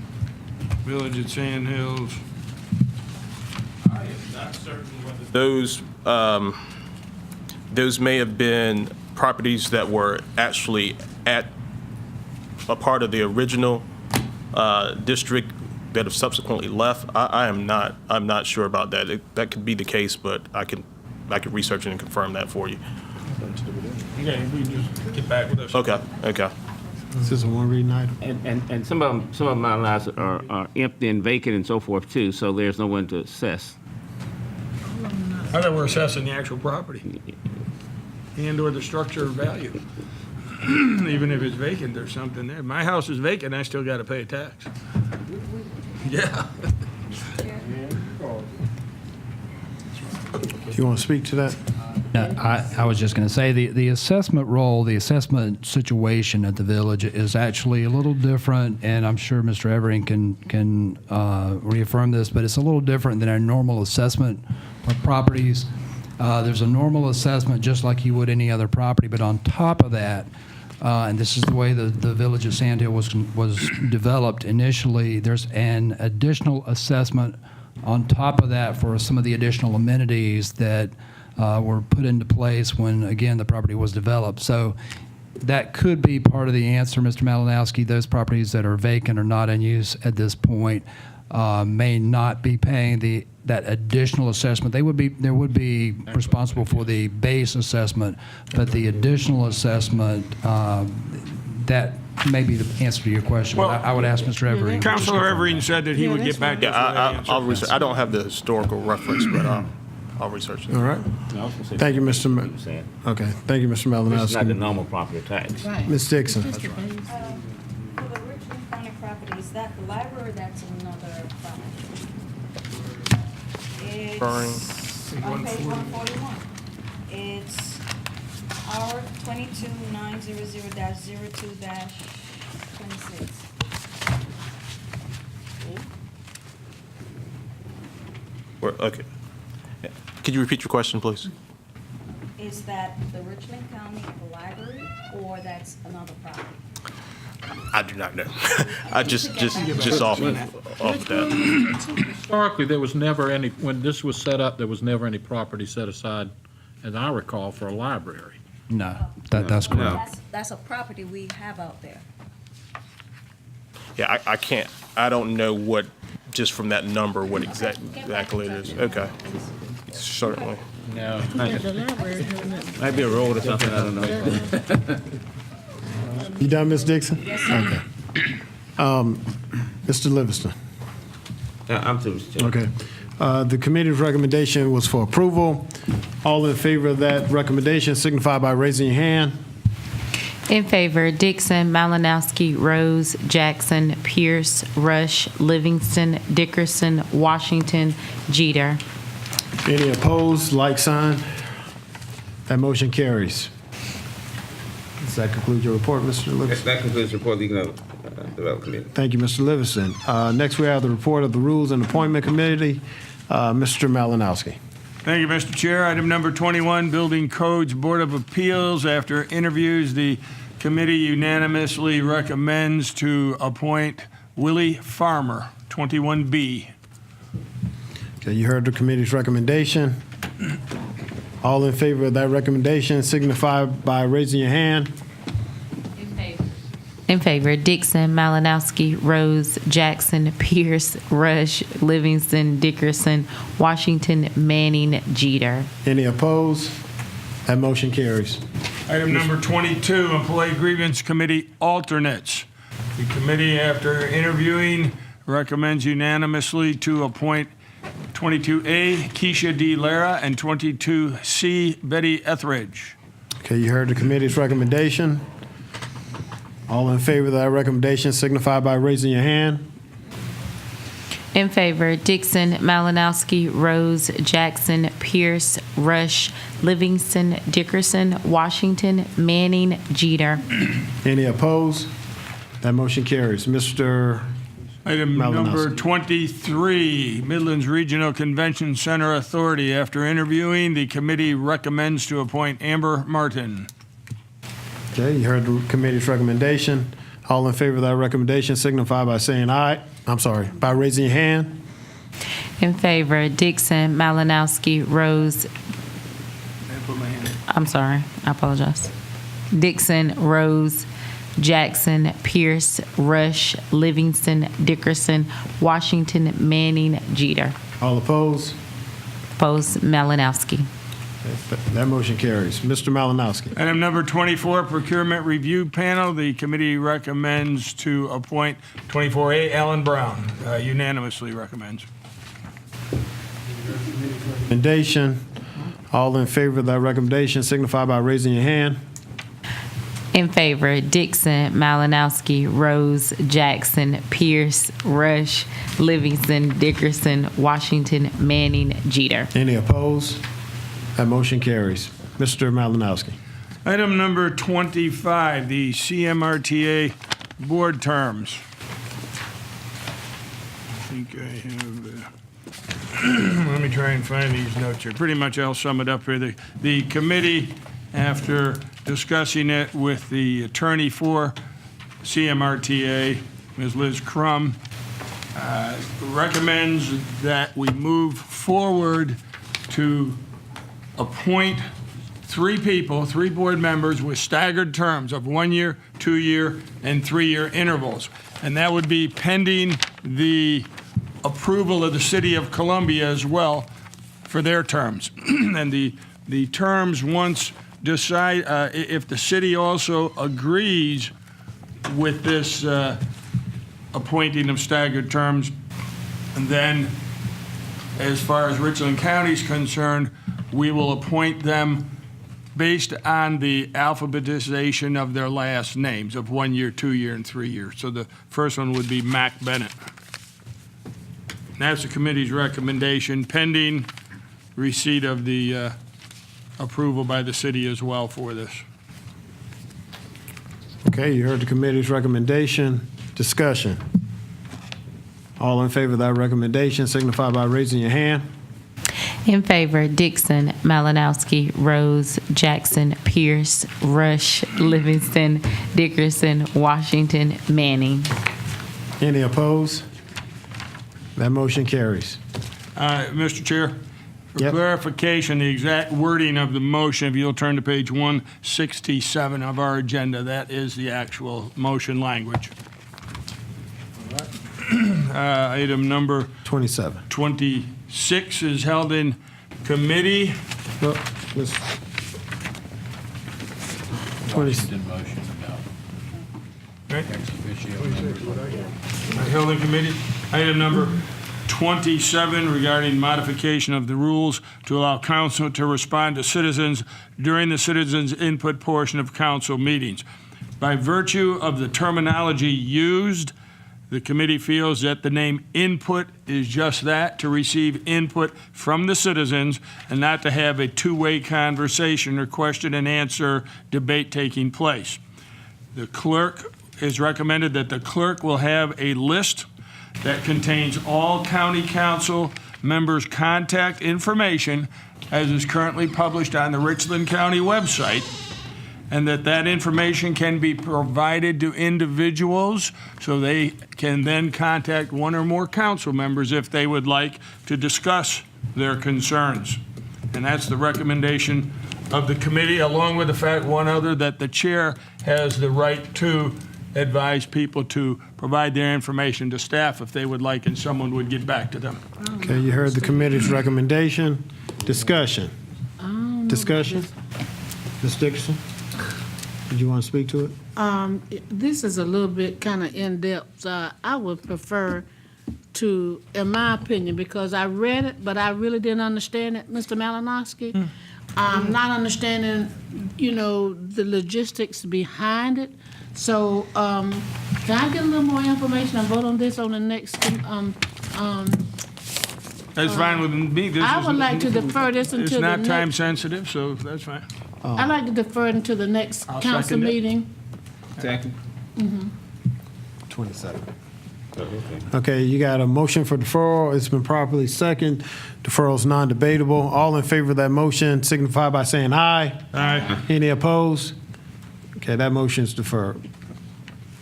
O: Village at Sand Hills.
T: I am not certain whether those may have been properties that were actually at a part of the original district that have subsequently left. I'm not sure about that. That could be the case, but I can research it and confirm that for you.
O: Okay, we just get back with us.
T: Okay.
A: This is a one reading item.
M: And some of my lots are empty and vacant and so forth too, so there's no one to assess.
O: I thought we're assessing the actual property and/or the structure of value. Even if it's vacant, there's something there. My house is vacant, I still got to pay a tax. Yeah.
A: Do you want to speak to that?
F: No, I was just going to say the assessment role, the assessment situation at the village is actually a little different, and I'm sure Mr. Evering can reaffirm this, but it's a little different than our normal assessment of properties. There's a normal assessment just like you would any other property, but on top of that, and this is the way the village of Sand Hill was developed initially, there's an additional assessment on top of that for some of the additional amenities that were put into place when, again, the property was developed. So that could be part of the answer, Mr. Malinowski. Those properties that are vacant or not in use at this point may not be paying that additional assessment. They would be responsible for the base assessment, but the additional assessment, that may be the answer to your question.
O: Well,
F: but I would ask Mr. Evering.
O: Councilor Evering said that he would get back to us with that answer.
T: I'll research. I don't have the historical reference, but I'll research it.
A: All right. Thank you, Mr. Okay. Thank you, Mr. Malinowski.
M: It's not the normal property tax.
A: Ms. Dixon.
U: For the Richland County property, is that the library or that's another property? It's on page 141. It's R 22900-02-26.
T: Okay. Could you repeat your question, please?
U: Is that the Richland County library or that's another property?
T: I do not know. I just off that.
C: Historically, there was never any, when this was set up, there was never any property set aside, as I recall, for a library.
F: No, that's correct.
U: That's a property we have out there.
T: Yeah, I can't. I don't know what, just from that number, what exactly it is. Okay. Certainly.
M: No. Might be a road or something, I don't know.
A: You done, Ms. Dixon? Yes, sir. Okay. Mr. Livingston.
M: I'm through, Mr. Chairman.
A: Okay. The committee's recommendation was for approval. All in favor of that recommendation signify by raising your hand.
N: In favor, Dixon, Malinowski, Rose, Jackson, Pierce, Rush, Livingston, Dickerson, Washington, Jeter.
A: Any opposed, like sign. That motion carries. Does that conclude your report, Mr. Livingston?
M: That concludes the report of the Economic Development Committee.
A: Thank you, Mr. Livingston. Next, we have the report of the Rules and Appointment Committee. Mr. Malinowski.
O: Thank you, Mr. Chair. Item number 21, Building Codes Board of Appeals. After interviews, the committee unanimously recommends to appoint Willie Farmer, 21B.
A: Okay, you heard the committee's recommendation. All in favor of that recommendation signify by raising your hand.
N: In favor, Dixon, Malinowski, Rose, Jackson, Pierce, Rush, Livingston, Dickerson, Washington, Manning, Jeter.
A: Any opposed? That motion carries.
O: Item number 22, Employee Grievance Committee alternates. The committee, after interviewing, recommends unanimously to appoint 22A, Keisha D. Lara, and 22C, Betty Etheridge.
A: Okay, you heard the committee's recommendation. All in favor of that recommendation signify by raising your hand.
N: In favor, Dixon, Malinowski, Rose, Jackson, Pierce, Rush, Livingston, Dickerson, Washington, Manning, Jeter.
A: Any opposed? That motion carries. Mr.
O: Item
A: Malinowski.
O: number 23, Midlands Regional Convention Center Authority. After interviewing, the committee recommends to appoint Amber Martin.
A: Okay, you heard the committee's recommendation. All in favor of that recommendation signify by saying aye. I'm sorry, by raising your hand.
N: In favor, Dixon, Malinowski, Rose. I'm sorry, I apologize. Dixon, Rose, Jackson, Pierce, Rush, Livingston, Dickerson, Washington, Manning, Jeter.
A: All opposed?
N: Opposed, Malinowski.
A: That motion carries. Mr. Malinowski.
O: Item number 24, Procurement Review Panel. The committee recommends to appoint 24A Alan Brown. Unanimously recommends.
A: Recommendation. All in favor of that recommendation signify by raising your hand.
N: In favor, Dixon, Malinowski, Rose, Jackson, Pierce, Rush, Livingston, Dickerson, Washington, Manning, Jeter.
A: Any opposed? That motion carries. Mr. Malinowski.
O: Item number 25, the CMRTA board terms. I think I have, let me try and find these notes here. Pretty much I'll sum it up here. The committee, after discussing it with the attorney for CMRTA, Ms. Liz Crum, recommends that we move forward to appoint 3 people, 3 board members with staggered terms of 1 year, 2 year, and 3 year intervals. And that would be pending the approval of the City of Columbia as well for their terms. And the terms, once decide, if the city also agrees with this appointing of staggered terms, and then as far as Richland County is concerned, we will appoint them based on the alphabetization of their last names of 1 year, 2 year, and 3 years. So the first one would be Mac Bennett. That's the committee's recommendation, pending receipt of the approval by the city as well for this.
A: Okay, you heard the committee's recommendation. Discussion. All in favor of that recommendation signify by raising your hand.
N: In favor, Dixon, Malinowski, Rose, Jackson, Pierce, Rush, Livingston, Dickerson, Washington, Manning.
A: Any opposed? That motion carries.
O: Mr. Chair, for
A: Yep.
O: clarification, the exact wording of the motion, if you'll turn to page 167 of our agenda, that is the actual motion language. Item number
A: 27.
O: 26 is held in committee.
A: No, let's- 20
O: Right. Held in committee. Item number 27 regarding modification of the rules to allow council to respond to citizens during the citizens' input portion of council meetings. By virtue of the terminology used, the committee feels that the name input is just that, to receive input from the citizens and not to have a two-way conversation or question and answer debate taking place. The clerk has recommended that the clerk will have a list that contains all county council members' contact information as is currently published on the Richland County website, and that information can be provided to individuals so they can then contact one or more council members if they would like to discuss their concerns. And that's the recommendation of the committee, along with the fact, one other, that the chair has the right to advise people to provide their information to staff if they would like, and someone would get back to them.
A: Okay, you heard the committee's recommendation. Discussion. Discussion? Ms. Dickerson, did you want to speak to it?
R: This is a little bit kind of in-depth. I would prefer to, in my opinion, because I read it, but I really didn't understand it, Mr. Malinowski. I'm not understanding, the logistics behind it. So, can I get a little more information and vote on this on the next,
O: That's fine with me.
R: I would like to defer this until
O: It's
R: the
O: not
R: next.
O: time sensitive, so that's fine.
R: I'd like to defer it until the next
O: I'll
R: council
O: second it.
R: meeting.
M: Second.
A: 27. Okay, you got a motion for deferral. It's been properly second. Deferral is non-debatable. All in favor of that motion signify by saying aye.
O: Aye.
A: Any opposed? Okay, that motion is deferred.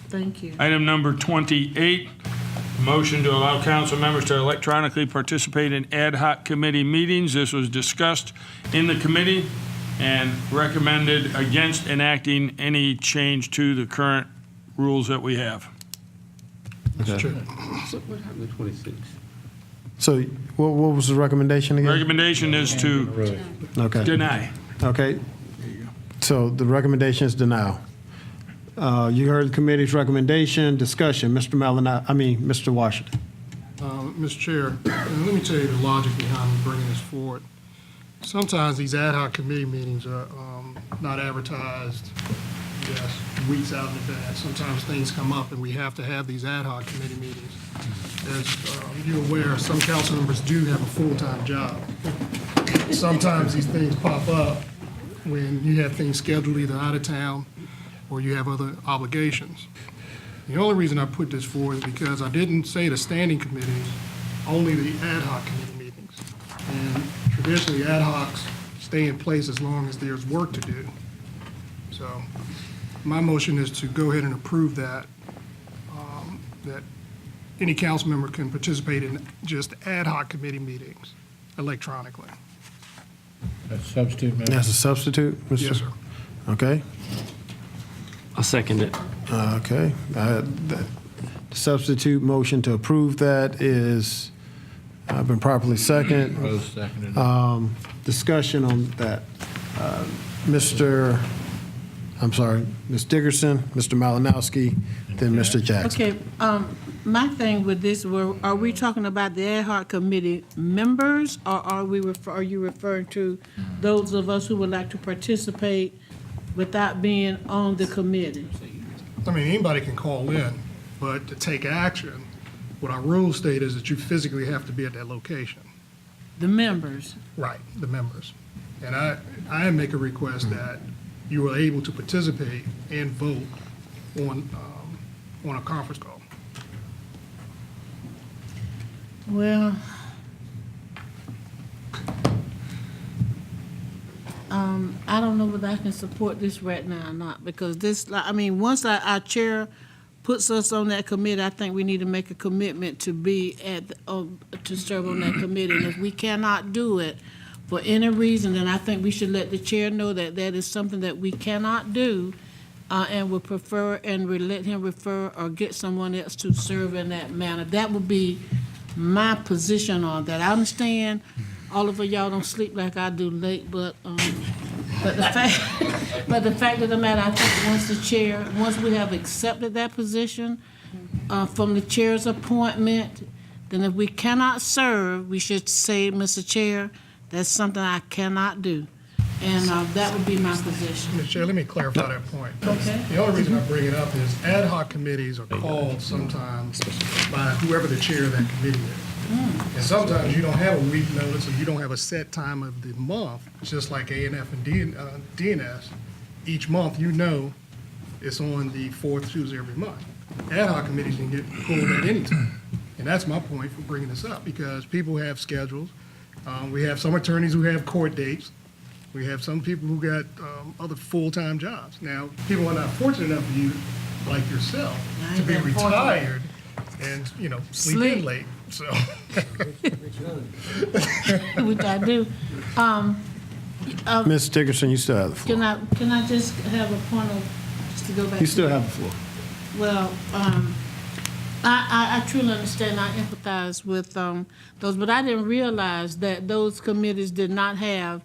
R: Thank you.
O: Item number 28, Motion to allow council members to electronically participate in ad hoc committee meetings. This was discussed in the committee and recommended against enacting any change to the current rules that we have.
A: Okay.
M: So what happened to 26?
A: So what was the recommendation again?
O: Recommendation is to
A: Okay.
O: deny.
A: Okay. So the recommendation is denial. You heard the committee's recommendation, discussion. Mr. Washington.
P: Mr. Chair, let me tell you the logic behind bringing this forward. Sometimes these ad hoc committee meetings are not advertised, weeks out in advance. Sometimes things come up and we have to have these ad hoc committee meetings. As you're aware, some council members do have a full-time job. Sometimes these things pop up when you have things scheduled either out of town or you have other obligations. The only reason I put this forward is because I didn't say the standing committees, only the ad hoc committee meetings. And traditionally, ad hocs stay in place as long as there's work to do. So my motion is to go ahead and approve that, that any council member can participate in just ad hoc committee meetings electronically.
C: That's substitute, Mayor.
A: That's a substitute, Mr.?
P: Yes, sir.
A: Okay.
S: I'll second it.
A: Okay. The substitute motion to approve that is been properly seconded.
C: Rose seconded it.
A: Discussion on that. Ms. Dickerson, Mr. Malinowski, then Mr. Jackson.
R: Okay, my thing with this, are we talking about the ad hoc committee members, or are you referring to those of us who would like to participate without being on the committee?
P: I mean, anybody can call in, but to take action, what our rules state is that you physically have to be at that location.
R: The members?
P: Right, the members. And I make a request that you are able to participate and vote on a conference call.
R: Well, I don't know whether I can support this right now or not, because this, once our chair puts us on that committee, I think we need to make a commitment to be to serve on that committee. And if we cannot do it for any reason, then I think we should let the chair know that that is something that we cannot do, and would prefer and let him refer or get someone else to serve in that manner. That would be my position on that. I understand all of y'all don't sleep like I do late, but the fact of the matter, I think once we have accepted that position from the chair's appointment, then if we cannot serve, we should say, Mr. Chair, that's something I cannot do. And that would be my position.
P: Mr. Chair, let me clarify that point.
R: Okay.
P: The only reason I bring it up is ad hoc committees are called sometimes by whoever the chair of that committee is. And sometimes you don't have a week notice, or you don't have a set time of the month, just like A&F and DNS. Each month, it's on the fourth Tuesday every month. Ad hoc committees can get pulled at any time. And that's my point for bringing this up, because people have schedules. We have some attorneys who have court dates. We have some people who got other full-time jobs. Now, people are not fortunate enough for you, like yourself, to be retired and, sleep in late. So,
R: which I do.
A: Ms. Dickerson, you still have the floor.
R: Can I just have a point of, just to go back?
A: You still have the floor.
R: Well, I truly understand, I empathize with those, but I didn't realize that those committees did not have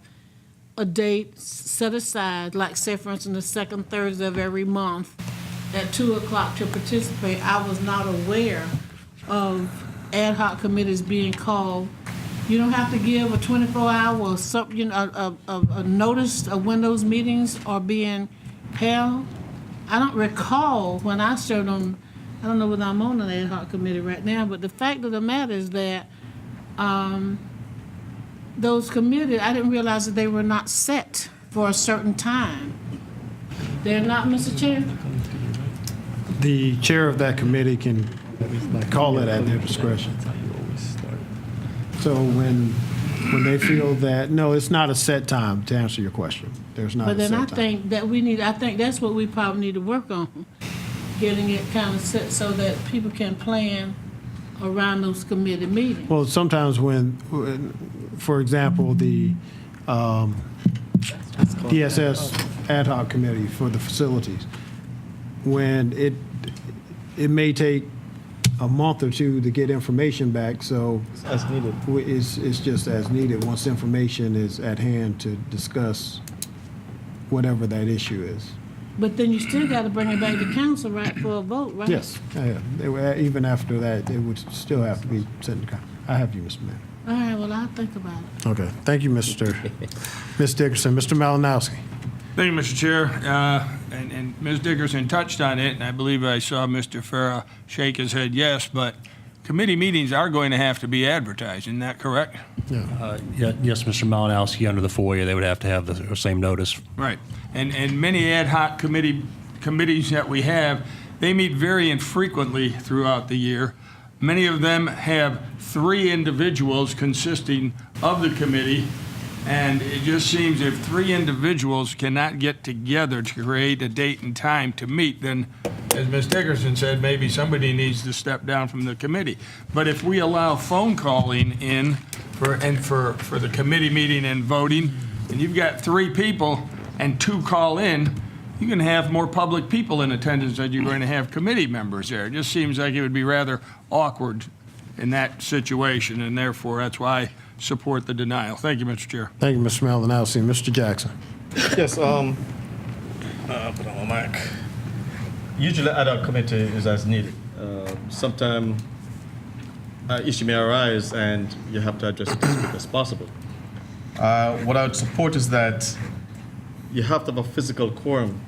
R: a date set aside, like say, for instance, the second Thursday of every month at 2 o'clock to participate. I was not aware of ad hoc committees being called. You don't have to give a 24-hour or something, a notice of when those meetings are being held. I don't recall when I served on, I don't know whether I'm on an ad hoc committee right now, but the fact of the matter is that those committees, I didn't realize that they were not set for a certain time. They're not, Mr. Chair?
A: The chair of that committee can call it at their discretion. So when they feel that, no, it's not a set time, to answer your question. There's not
R: But
A: a
R: then
A: set
R: I
A: time.
R: think that I think that's what we probably need to work on, getting it kind of set so that people can plan around those committee meetings.
A: Well, sometimes when, for example, the DSS ad hoc committee for the facilities, when it may take a month or two to get information back, so
I: As needed.
A: it's just as needed once information is at hand to discuss whatever that issue is.
R: But then you still got to bring it back to council, right, for a vote, right?
A: Yes, even after that, it would still have to be sent to council. I have you, Mr. Mayor.
R: All right, well, I'll think about it.
A: Okay, thank you, Ms. Dickerson. Mr. Malinowski.
O: Thank you, Mr. Chair. And Ms. Dickerson touched on it, and I believe I saw Mr. Farah shake his head yes, but committee meetings are going to have to be advertised, isn't that correct?
B: Yes, Mr. Malinowski, under the FOIA, they would have to have the same notice.
O: Right. And many ad hoc committees that we have, they meet very infrequently throughout the year. Many of them have 3 individuals consisting of the committee, and it just seems if 3 individuals cannot get together to create a date and time to meet, then, as Ms. Dickerson said, maybe somebody needs to step down from the committee. But if we allow phone calling in for the committee meeting and voting, and you've got 3 people and 2 call in, you can have more public people in attendance than you're going to have committee members there. It just seems like it would be rather awkward in that situation, and therefore that's why I support the denial. Thank you, Mr. Chair.
A: Thank you, Mr. Malinowski. Mr. Jackson.
D: Yes, put on my mic. Usually ad hoc committee is as needed. Sometimes an issue may arise and you have to address it as quick as possible. What I would support is that you have to have a physical quorum.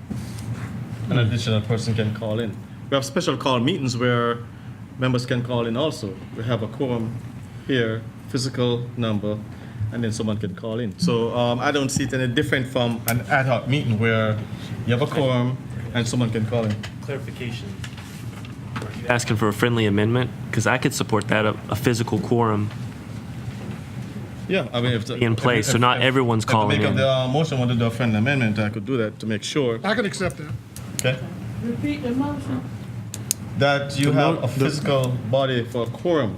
D: An additional person can call in. We have special call meetings where members can call in also. We have a quorum here, physical number, and then someone can call in. So I don't see it any different from an ad hoc meeting where you have a quorum and someone can call in.
S: Clarification. Asking for a friendly amendment, because I could support that, a physical quorum
D: Yeah, I mean, if the,
S: in place, so not everyone's calling
D: if
S: in.
D: the motion wanted to do a friendly amendment, I could do that to make sure.
P: I can accept that.
D: Okay.
R: Repeat the motion.
D: That you have a physical body for a quorum,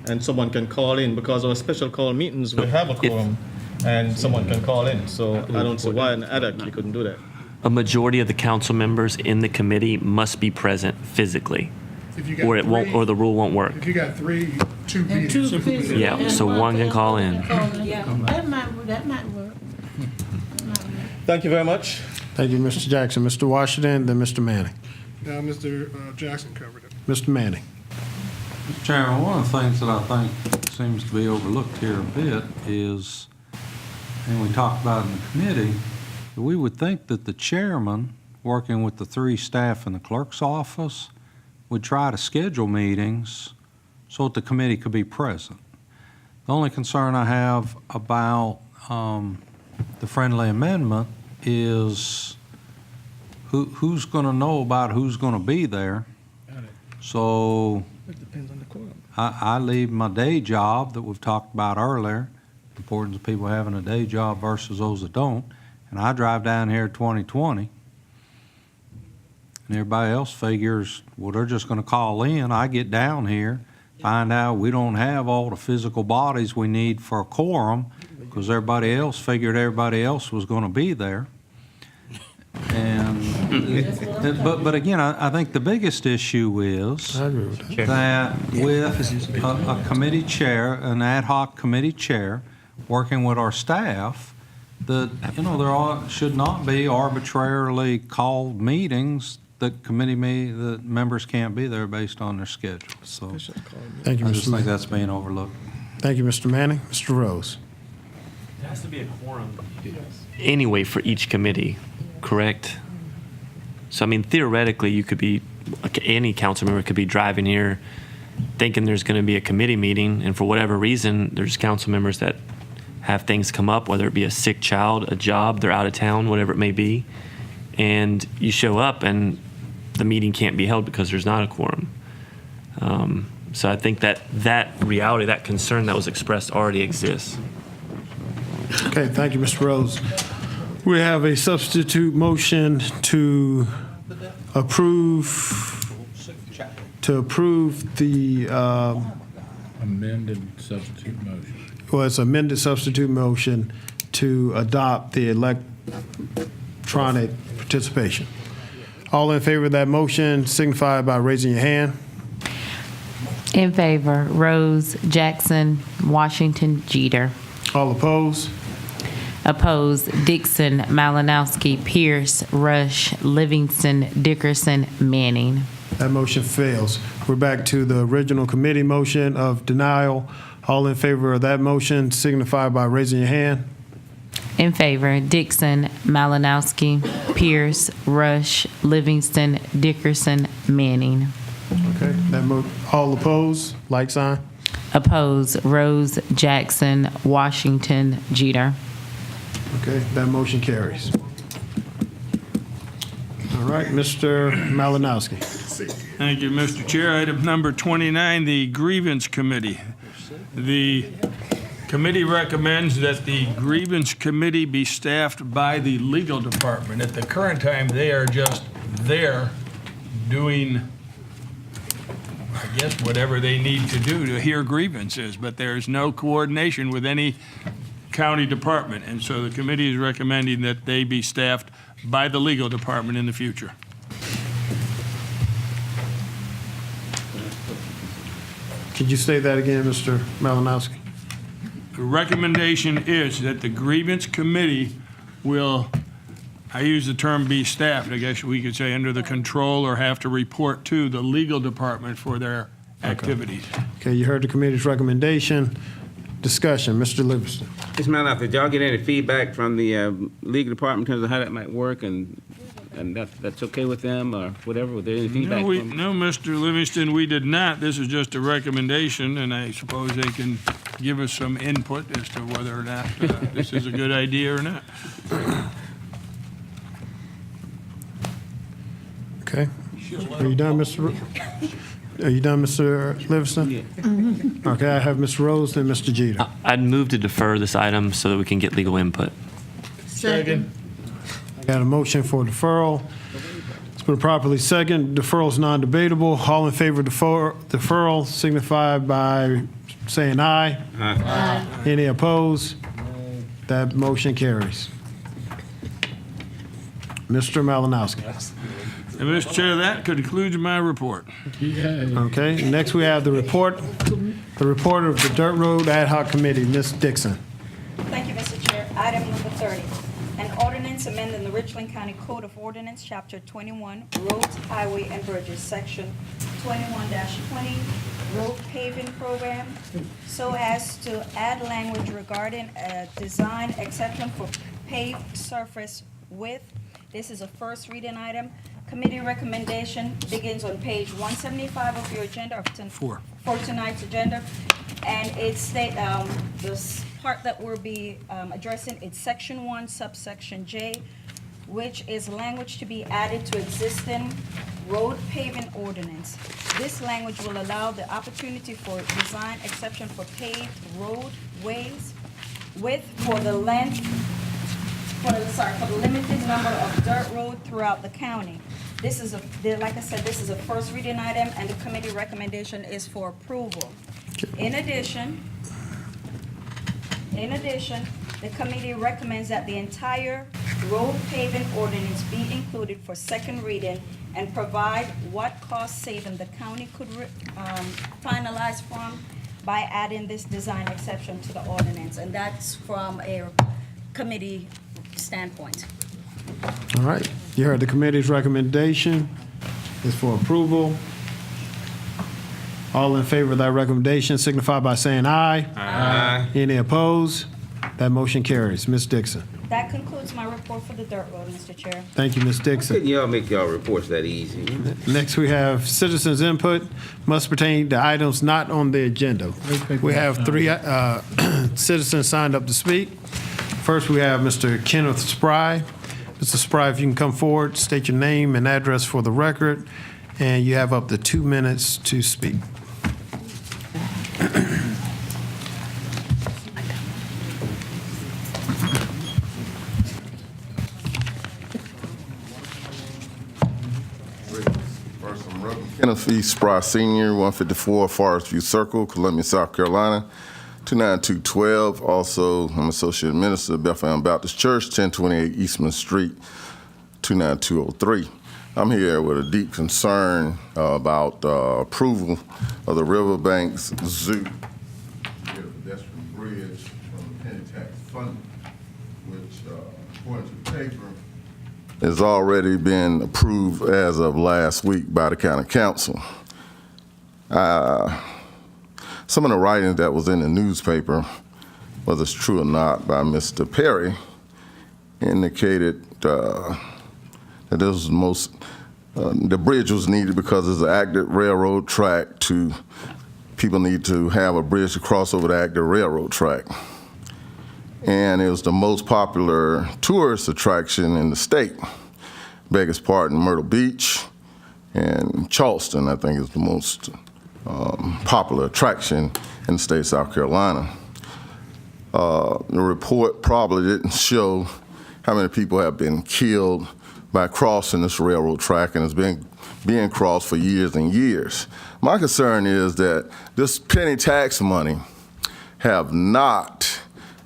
D: and someone can call in, because our special call meetings, we have a quorum, and someone can call in. So I don't see why an ad hoc you couldn't do that.
S: A majority of the council members in the committee must be present physically,
P: If you got
S: or it won't,
P: three-
S: or the rule won't work.
P: If you got 3, 2
R: And
P: meetings.
R: 2 physical.
S: Yeah,
R: and
S: so one can
R: other
S: call in.
R: Yeah, that might work.
D: Thank you very much.
A: Thank you, Mr. Jackson. Mr. Washington, then Mr. Manning.
P: Now, Mr. Jackson covered it.
A: Mr. Manning.
V: Mr. Chairman, one of the things that I think seems to be overlooked here a bit is, and we talked about in the committee, that we would think that the chairman, working with the 3 staff in the clerk's office, would try to schedule meetings so that the committee could be present. The only concern I have about the friendly amendment is who's going to know about who's going to be there. So
D: It depends on the quorum.
V: I leave my day job that we've talked about earlier, the importance of people having a day job versus those that don't, and I drive down here 2020, and everybody else figures, well, they're just going to call in. I get down here, find out we don't have all the physical bodies we need for a quorum because everybody else figured everybody else was going to be there. And but again, I think the biggest issue is that with a committee chair, an ad hoc committee chair, working with our staff, that there should not be arbitrarily called meetings that the members can't be there based on their schedule. So
A: Thank you,
V: I
A: Mr.
V: just think
A: Manning.
V: that's being overlooked.
A: Thank you, Mr. Manning. Mr. Rose.
S: There has to be a quorum anyway for each committee, correct? So, I mean, theoretically, you could be, any council member could be driving here thinking there's going to be a committee meeting, and for whatever reason, there's council members that have things come up, whether it be a sick child, a job, they're out of town, whatever it may be, and you show up and the meeting can't be held because there's not a quorum. So I think that reality, that concern that was expressed already exists.
A: Okay, thank you, Mr. Rose. We have a substitute motion to approve to approve the,
C: Amended substitute motion.
A: well, it's amended substitute motion to adopt the electronic participation. All in favor of that motion signify by raising your hand.
N: In favor, Rose, Jackson, Washington, Jeter.
A: All opposed?
N: Opposed, Dixon, Malinowski, Pierce, Rush, Livingston, Dickerson, Manning.
A: That motion fails. We're back to the original committee motion of denial. All in favor of that motion signify by raising your hand.
N: In favor, Dixon, Malinowski, Pierce, Rush, Livingston, Dickerson, Manning.
A: Okay, all opposed, like sign.
N: Opposed, Rose, Jackson, Washington, Jeter.
A: Okay, that motion carries. All right, Mr. Malinowski.
O: Thank you, Mr. Chair. Item number 29, the Grievance Committee. The committee recommends that the Grievance Committee be staffed by the legal department. At the current time, they are just there doing, I guess, whatever they need to do to hear grievances, but there's no coordination with any county department. And so the committee is recommending that they be staffed by the legal department in the future.
A: Could you say that again, Mr. Malinowski?
O: The recommendation is that the grievance committee will, I use the term be staffed, I guess we could say under the control or have to report to the legal department for their activities.
A: Okay, you heard the committee's recommendation. Discussion, Mr. Livingston.
M: Ms. Maloff, did y'all get any feedback from the legal department in terms of how that might work, and that's okay with them or whatever? Was there any feedback?
O: No, Mr. Livingston, we did not. This is just a recommendation, and I suppose they can give us some input as to whether or not this is a good idea or not.
A: Okay. Are you done, Mr. Are you done, Mr. Livingston? Yeah. Okay, I have Ms. Rose and Mr. Jeter.
S: I'd move to defer this item so that we can get legal input.
R: Second.
A: Got a motion for deferral. It's been properly second. Deferral is non-debatable. All in favor of deferral signify by saying aye.
M: Aye.
A: Any opposed? That motion carries. Mr. Malinowski.
O: And Mr. Chair, that concludes my report.
A: Okay, next we have the report of the Dirt Road Ad Hoc Committee, Ms. Dixon.
U: Thank you, Mr. Chair. Item number 30, an ordinance amending the Richland County Code of Ordinance, Chapter 21, Roads, Highway, and Bridges, Section 21-20, Road Paving Program, so as to add language regarding a design exception for paved surface width. This is a first reading item. Committee recommendation begins on page 175 of your agenda, for tonight's agenda. And it's this part that we'll be addressing, it's Section 1, subsection J, which is language to be added to existing road paving ordinance. This language will allow the opportunity for design exception for paved roadways width for the length, for the limited number of dirt road throughout the county. This is like I said, this is a first reading item, and the committee recommendation is for approval. In addition, the committee recommends that the entire road paving ordinance be included for second reading and provide what cost saving the county could finalize from by adding this design exception to the ordinance, and that's from a committee standpoint.
A: All right, you heard the committee's recommendation is for approval. All in favor of that recommendation signify by saying aye.
M: Aye.
A: Any opposed? That motion carries. Ms. Dixon.
U: That concludes my report for the dirt road, Mr. Chair.
A: Thank you, Ms. Dixon.
M: Couldn't y'all make y'all reports that easy?
A: Next, we have citizens' input must pertain to items not on the agenda. We have three citizens signed up to speak. First, we have Mr. Kenneth Spry. Mr. Spry, if you can come forward, state your name and address for the record, and you have up to 2 minutes to speak.
G: First, I'm Kenneth E. Spry Sr., 154 Forest View Circle, Columbia, South Carolina, 29212. Also, I'm Associate Minister, Bethlehem Baptist Church, 1028 Eastman Street, 29203. I'm here with a deep concern about approval of the Riverbanks Zoo pedestrian bridge from the penny tax funding, which, according to the paper, has already been approved as of last week by the County Council. Some of the writing that was in the newspaper, whether it's true or not, by Mr. Perry, indicated that this was the bridge was needed because it's an active railroad track people need to have a bridge to cross over the active railroad track. And it was the most popular tourist attraction in the state. Beggars Pardon, Myrtle Beach, and Charleston, I think, is the most popular attraction in the state of South Carolina. The report probably didn't show how many people have been killed by crossing this railroad track, and it's been being crossed for years and years. My concern is that this penny tax money have not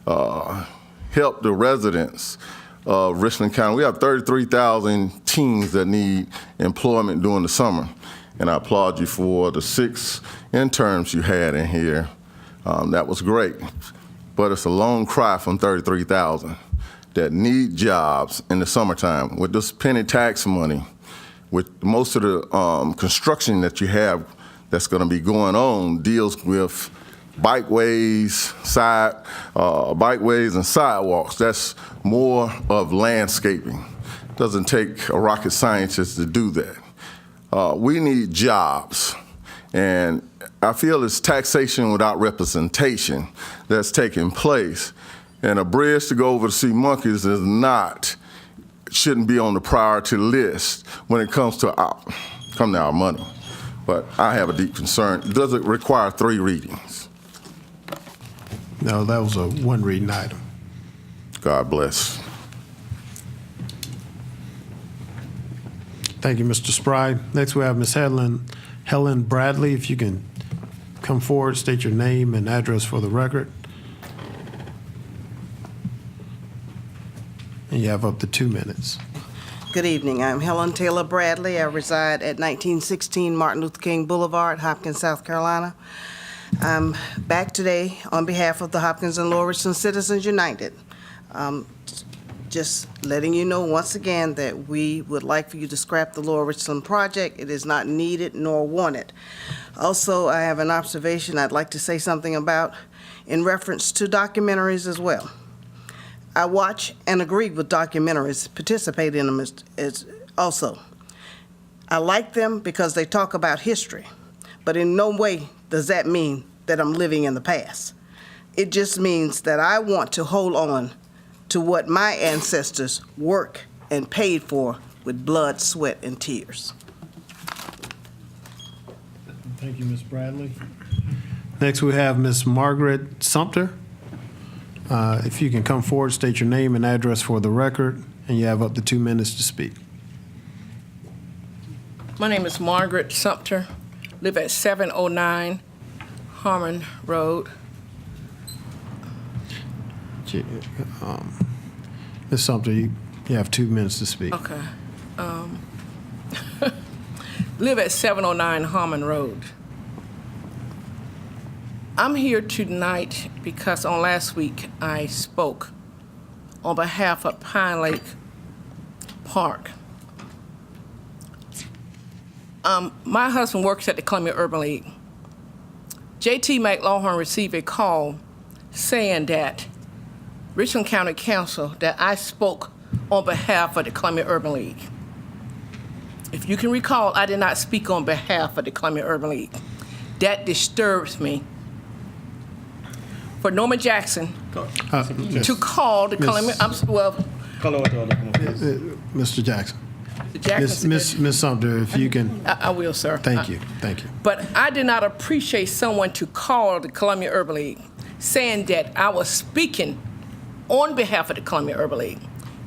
G: helped the residents of Richland County. We have 33,000 teens that need employment during the summer, and I applaud you for the 6 interns you had in here. That was great, but it's a long cry from 33,000 that need jobs in the summertime. With this penny tax money, with most of the construction that you have that's gonna be going on deals with bikeways, bikeways and sidewalks. That's more of landscaping. Doesn't take a rocket scientist to do that. We need jobs, and I feel it's taxation without representation that's taking place. And a bridge to go over to see monkeys shouldn't be on the priority list when it comes to our money. But I have a deep concern. Does it require 3 readings?
A: No, that was a 1 reading item.
G: God bless.
A: Thank you, Mr. Spry. Next, we have Ms. Helen Bradley. If you can come forward, state your name and address for the record. And you have up to 2 minutes.
H: Good evening. I'm Helen Taylor Bradley. I reside at 1916 Martin Luther King Boulevard, Hopkins, South Carolina. I'm back today on behalf of the Hopkins and Lower Richland Citizens United. Just letting you know once again that we would like for you to scrap the Lower Richland project. It is not needed nor wanted. Also, I have an observation I'd like to say something about in reference to documentaries as well. I watch and agree with documentaries, participate in them also. I like them because they talk about history, but in no way does that mean that I'm living in the past. It just means that I want to hold on to what my ancestors worked and paid for with blood, sweat, and tears.
A: Thank you, Ms. Bradley. Next, we have Ms. Margaret Sumter. If you can come forward, state your name and address for the record, and you have up to 2 minutes to speak.
W: My name is Margaret Sumter, live at 709 Harmon Road.
A: Ms. Sumter, you have 2 minutes to speak.
W: Okay. Live at 709 Harmon Road. I'm here tonight because on last week I spoke on behalf of Pine Lake Park. My husband works at the Columbia Urban League. J.T. McLaughlin received a call saying that Richland County Council, that I spoke on behalf of the Columbia Urban League. If you can recall, I did not speak on behalf of the Columbia Urban League. That disturbs me. For Norman Jackson to call the Columbia,
A: Mr. Jackson.
W: Jackson
A: Ms. Sumter, if you can.
W: I will, sir.
A: Thank you. Thank you.
W: But I did not appreciate someone to call the Columbia Urban League saying that I was speaking on behalf of the Columbia Urban League.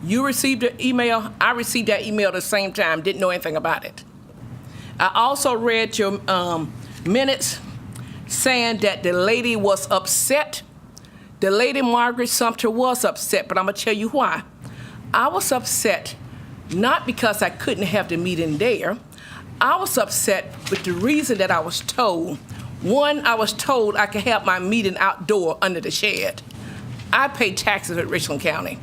W: You received an email. I received that email at the same time, didn't know anything about it. I also read your minutes saying that the lady was upset. The lady Margaret Sumter was upset, but I'm gonna tell you why. I was upset not because I couldn't have the meeting there. I was upset with the reason that I was told. One, I was told I could have my meeting outdoor under the shed. I pay taxes at Richland County.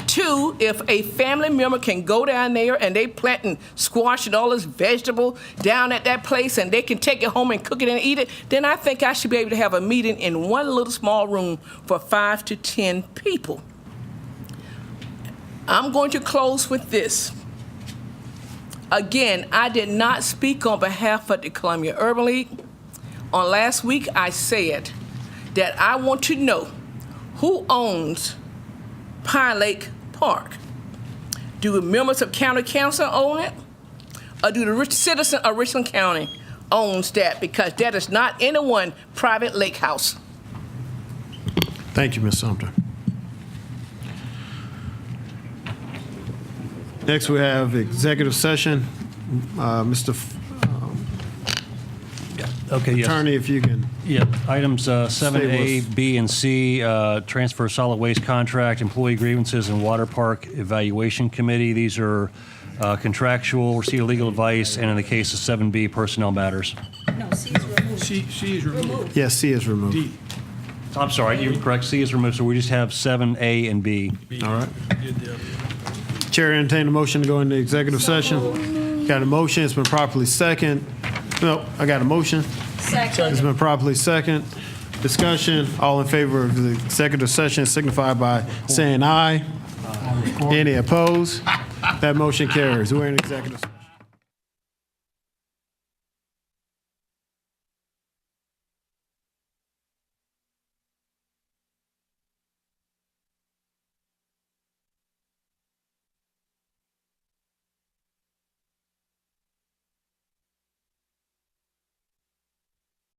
W: Two, if a family member can go down there and they planting squash and all this vegetable down at that place and they can take it home and cook it and eat it, then I think I should be able to have a meeting in one little small room for 5 to 10 people. I'm going to close with this. Again, I did not speak on behalf of the Columbia Urban League. On last week, I said that I want to know who owns Pine Lake Park. Do the members of county council own it? Or do the rich citizen of Richland County owns that? Because that is not anyone private lake house.
A: Thank you, Ms. Sumter. Next, we have executive session. Mr.
B: Okay, yes.
A: Attorney, if you can.
B: Yeah, items
A: Stay
B: 7A,
A: with-
B: B, and C, transfer solid waste contract, employee grievances, and water park evaluation committee. These are contractual, receipt of legal advice, and in the case of 7B, personnel matters.
U: No, C is removed.
O: C is removed.
A: Yes, C is removed.
O: D.
B: I'm sorry, you're correct, C is removed, so we just have 7A and B.
A: All right. Chair entertain a motion to go into executive session. Got a motion, it's been properly second. No, I got a motion.
U: Second.
A: It's been properly second. Discussion, all in favor of the executive session signify by saying aye. Any opposed? That motion carries. We're in executive session.